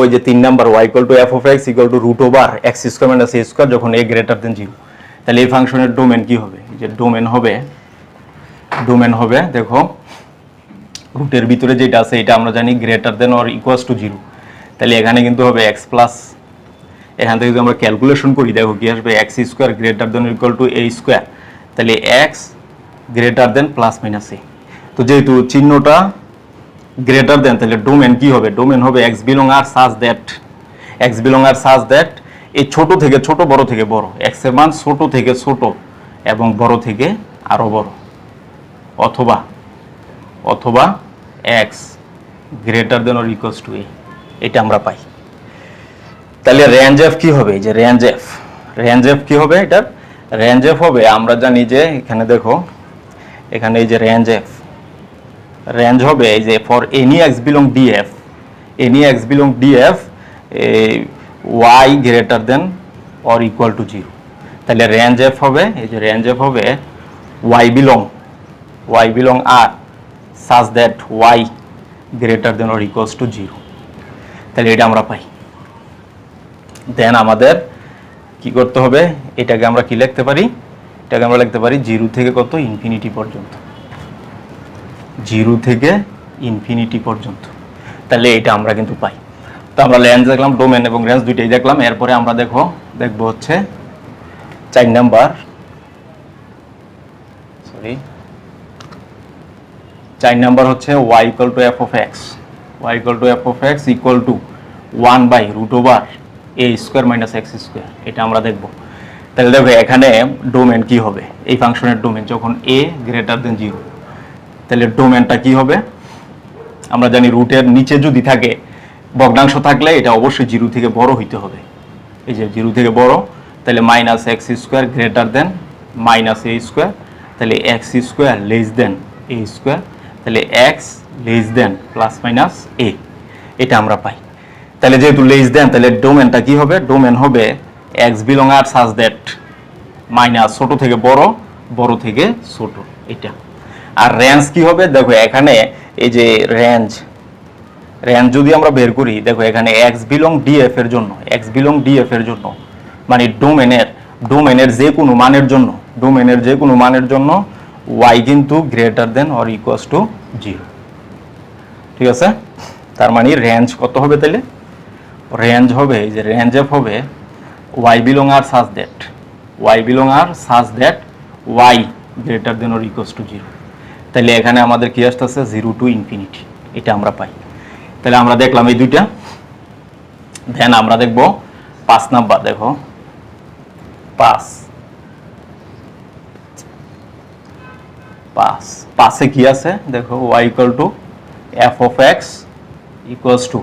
ওই যে 3 number y equal to f of x equal to root over x square minus a square যখন a greater than 0। তাহলে এই ফাংশনের domain কি হবে, যে domain হবে দেখো রুটের ভিতরে যেটা আছে এটা আমরা জানি greater than or equals to 0। তাহলে এখানে কিন্তু হবে x প্লাস, এখান থেকে যদি আমরা ক্যালকুলেশন করি দেখো কি আসবে, x square greater than or equal to a square. তাহলে x greater then plus minus a। তো যেহেতু চিহ্নটা গ্রেটার দেন, তাহলে ডোমেন কি হবে, ডোমেন হবে x belong R such that এই ছোট থেকে ছোট, বড় থেকে বড়, x এর মান ছোট থেকে ছোট এবং বড় থেকে আরো বড়, অথবা x greater than or equals to a, এটা আমরা পাই। তাহলে রেঞ্জ এফ কি হবে, যে রেঞ্জ এফ কি হবে, এটার রেঞ্জ এফ হবে, আমরা জানি যে এখানে দেখো, এখানে এই যে রেঞ্জ হবে এই যে for any x belong DF, any x belong DF y greater than or equal to 0। তাহলে রেঞ্জ এফ হবে, এই যে রেঞ্জ এফ হবে y belong R such that y greater than or equals to 0। তাহলে এটা আমরা পাই। দেন আমাদের কি করতে হবে, এটাকে আমরা কি লিখতে পারি, এটাকে আমরা লিখতে পারি 0 থেকে কত, ইনফিনিটি পর্যন্ত, 0 থেকে ইনফিনিটি পর্যন্ত। তাহলে এটা আমরা কিন্তু পাই। তো আমরা লেন্স দেখলাম, ডোমেন এবং রেঞ্জ দুইটাই দেখলাম। এরপরে আমরা দেখবো হচ্ছে 4 নাম্বার, 4 নাম্বার হচ্ছে y equal to f of x, y equal to f of x equal to over a square minus x square. এটা আমরা দেখব। তাহলে দেখো এখানে ডোমেন কি হবে, এই ফাংশনের ডোমেন যখন a গ্রেটার দেন 0, তাহলে ডোমেনটা কি হবে, আমরা জানি রুটের নিচে যদি থাকে, ভগ্নাংশ থাকলে এটা অবশ্যই 0 থেকে বড় হইতে হবে। এই যে 0 থেকে বড়, তাহলে minus x square greater than minus a square, তাহলে x square less than a square, তাহলে x less then plus minus a, এটা আমরা পাই। তাহলে যেহেতু লেস দেন, তাহলে ডোমেনটা কি হবে, ডোমেন হবে x belong R such that minus ছোট থেকে বড়, বড় থেকে ছোট, এটা। আর রেঞ্জ কি হবে, দেখো এখানে এই যে রেঞ্জ যদি আমরা বের করি, দেখো এখানে x বিলং ডিএফ এর জন্য, x বিলং ডিএফ এর জন্য মানে ডোমেনের যে কোনো মানের জন্য, ডোমেনের যে কোনো মানের জন্য y কিন্তু greater than or equals to 0। ঠিক আছে, তার মানে রেঞ্জ কত হবে, তাহলে রেঞ্জ হবে, এই যে রেঞ্জ এফ হবে y belong R such that y greater than or equals to 0। তাহলে এখানে আমাদের কি আসতেছে 0 টু ইনফিনিটি, এটা আমরা পাই। তাহলে আমরা দেখলাম এই দুইটা। দেন আমরা দেখব 5 নাম্বার, দেখো 5 কি আছে, দেখো y equal to f of x equals to,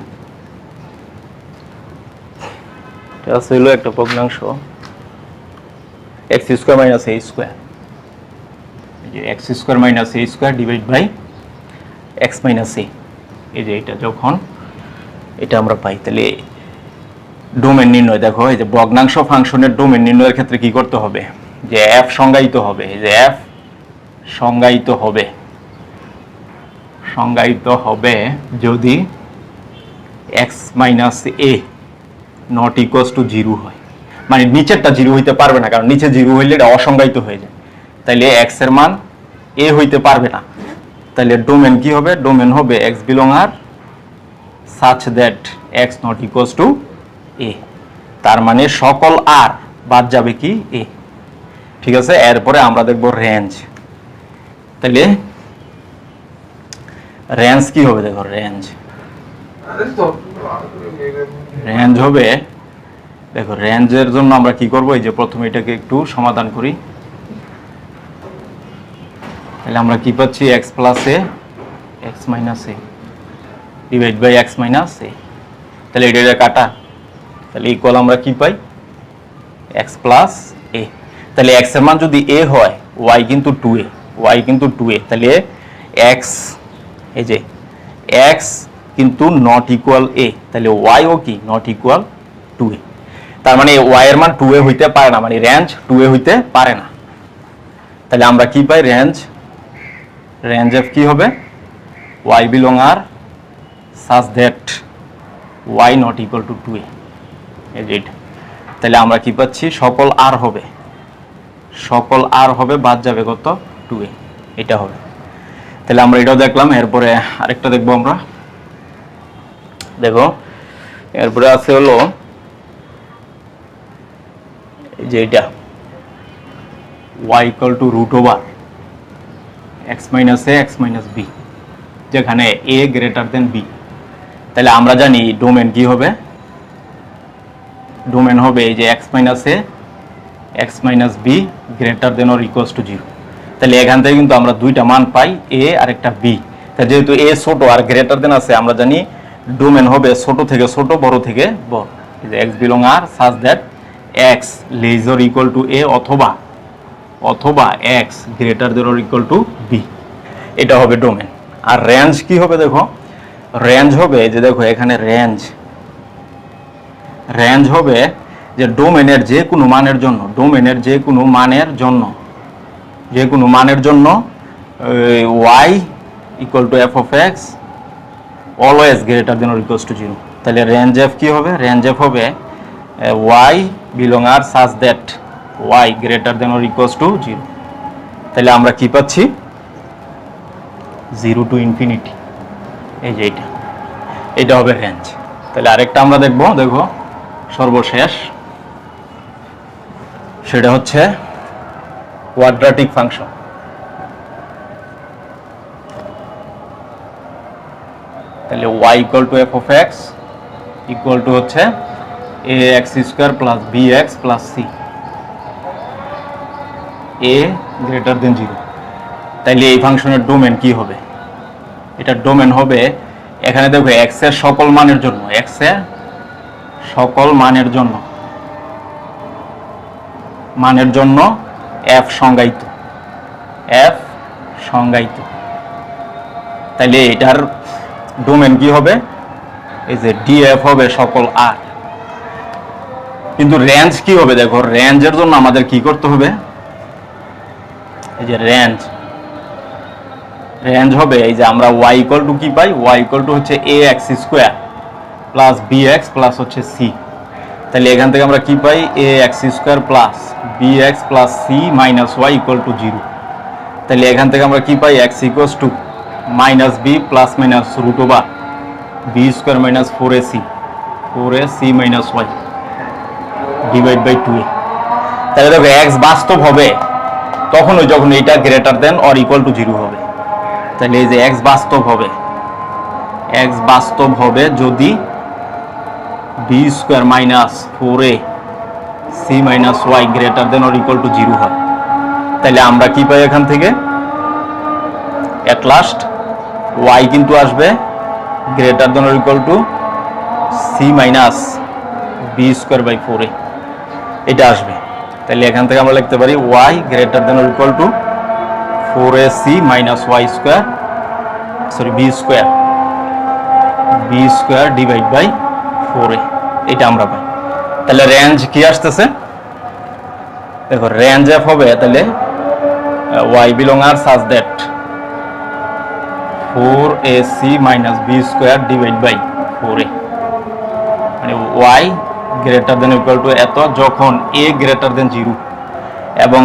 এটা ছিল একটা ভগ্নাংশ x square minus a square, এই যে x square minus a square divide by x minus a, এই যে এটা যখন এটা আমরা পাই। তাহলে ডোমেন নির্ণয়, দেখো এই যে ভগ্নাংশ ফাংশনের ডোমেন নির্ণয়ের ক্ষেত্রে কি করতে হবে, যে f সংজ্ঞায়িত হবে, এই যে f সংজ্ঞায়িত হবে যদি x minus a not equals to 0 হয়, মানে নিচেরটা 0 হইতে পারবে না, কারণ নিচে 0 হইলে এটা অসংজ্ঞায়িত হয়ে যায়। তাইলে x এর মান a হইতে পারবে না। তাহলে ডোমেন কি হবে, ডোমেন হবে x belong R such that x not equals to a, তার মানে সকল r বাদ যাবে কি a। ঠিক আছে, এরপরে আমরা দেখব রেঞ্জ। তাহলে রেঞ্জ কি হবে, দেখো রেঞ্জ হবে, দেখো রেঞ্জের জন্য আমরা কি করব, এই যে প্রথমে এটাকে একটু সমাধান করি। তাহলে আমরা কি পাচ্ছি, x plus a x minus a divide by x minus a, তাহলে এটা কাটা, তাহলে ইকুয়াল আমরা কি পাই, x প্লাস a। তাহলে x এর মান যদি a হয়, y কিন্তু 2a, তাহলে x, এই যে x কিন্তু নট ইকুয়াল a, তাহলে y ও কি নট ইকুয়াল 2a, তার মানে y এর মান 2a হইতে পারে না, মানে রেঞ্জ 2a হইতে পারে না। তাহলে আমরা কি পাই, রেঞ্জ এফ কি হবে, y belong R such that y not equal to 2a, এই যে এটা। তাহলে আমরা কি পাচ্ছি, সকল আর হবে বাদ যাবে কত, 2a, এটা হবে। তাহলে আমরা এটাও দেখলাম। এরপরে আরেকটা দেখবো আমরা, দেখো এরপরে আছে হলো এই যে এটা y equal to root over x minus a x minus b, যেখানে a গ্রেটার দেন b। তাহলে আমরা জানি ডোমেন কি হবে, ডোমেন হবে এই যে x minus a x minus b greater than or equals to 0। তাহলে এখান থেকে কিন্তু আমরা দুইটা মান পাই, a আর একটা b। তাহলে যেহেতু a ছোট আর গ্রেটার দেন আছে, আমরা জানি ডোমেন হবে ছোট থেকে ছোট, বড় থেকে বড়। এই যে x belong R such that x less or equal to a অথবা অথবা x greater than or equal to b, এটা হবে ডোমেন। আর রেঞ্জ কি হবে দেখো, রেঞ্জ হবে যে দেখো এখানে রেঞ্জ হবে যে ডোমেনের যে কোনো মানের জন্য, ডোমেনের যে কোনো মানের জন্য y equal to f of x always greater than or equals to 0। তাহলে রেঞ্জ f কি হবে, রেঞ্জ f হবে y belong R such that y greater than or equals to 0। তাহলে আমরা কি পাচ্ছি, 0 টু ইনফিনিটি, এই যে এটা হবে রেঞ্জ। তাহলে আরেকটা আমরা দেখো সর্বশেষ, সেটা হচ্ছে কোয়াড্রাটিক ফাংশন। তাহলে y equal to f of x equal to হচ্ছে ax square plus bx plus c, a greater than 0। তাইলে এই ফাংশনের ডোমেন কি হবে, এটা ডোমেন হবে এখানে দেখো x এর সকল মানের জন্য, x এর সকল মানের জন্য f সংজ্ঞায়িত। তাইলে এটার ডোমেন কি হবে, এই যে df হবে সকল r। কিন্তু রেঞ্জ কি হবে দেখো, রেঞ্জের জন্য আমাদের কি করতে হবে, এই যে রেঞ্জ হবে এই যে আমরা y ইকুয়াল টু কি পাই, y ইকুয়াল টু হচ্ছে ax square plus bx plus হচ্ছে c। তাহলে এখান থেকে আমরা কি পাই, ax square plus bx plus c minus y equal to 0। তাহলে এখান থেকে আমরা কি পাই, x equals to minus b plus minus root over b square minus 4ac minus y divide by 2a। তাহলে দেখো x বাস্তব হবে তখনই যখন এটা greater than or equal to 0 হবে। তাহলে এই যে x বাস্তব হবে যদি b square minus 4ac minus y greater than or equal to 0 হয়। তাহলে আমরা কি পাই এখান থেকে, এট লাস্ট y কিন্তু আসবে greater than or equal to c minus b square by 4a, এটা আসবে। তাহলে এখান থেকে আমরা লিখতে পারি y greater than or equal to 4ac minus y square b square divide by 4a, এটা আমরা পাই। তাহলে রেঞ্জ কি আসতেছে দেখো, রেঞ্জ f হবে তাহলে y belong R such that 4ac minus b square divide by 4a, মানে y greater than equal to এত যখন a গ্রেটার দেন 0, এবং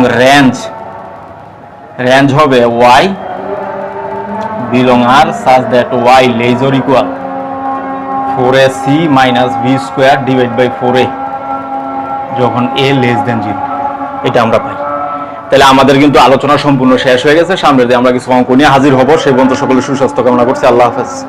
রেঞ্জ হবে y belong R such that y less or equal 4ac minus b square divide by 4a যখন a less than 0, এটা আমরা পাই। তাহলে আমাদের কিন্তু আলোচনা সম্পূর্ণ শেষ হয়ে গেছে। সামনের দিকে আমরা কিছু অঙ্ক নিয়ে হাজির হব। সেই পর্যন্ত সকলের সুস্বাস্থ্য কামনা করছি। আল্লাহ হাফেজ।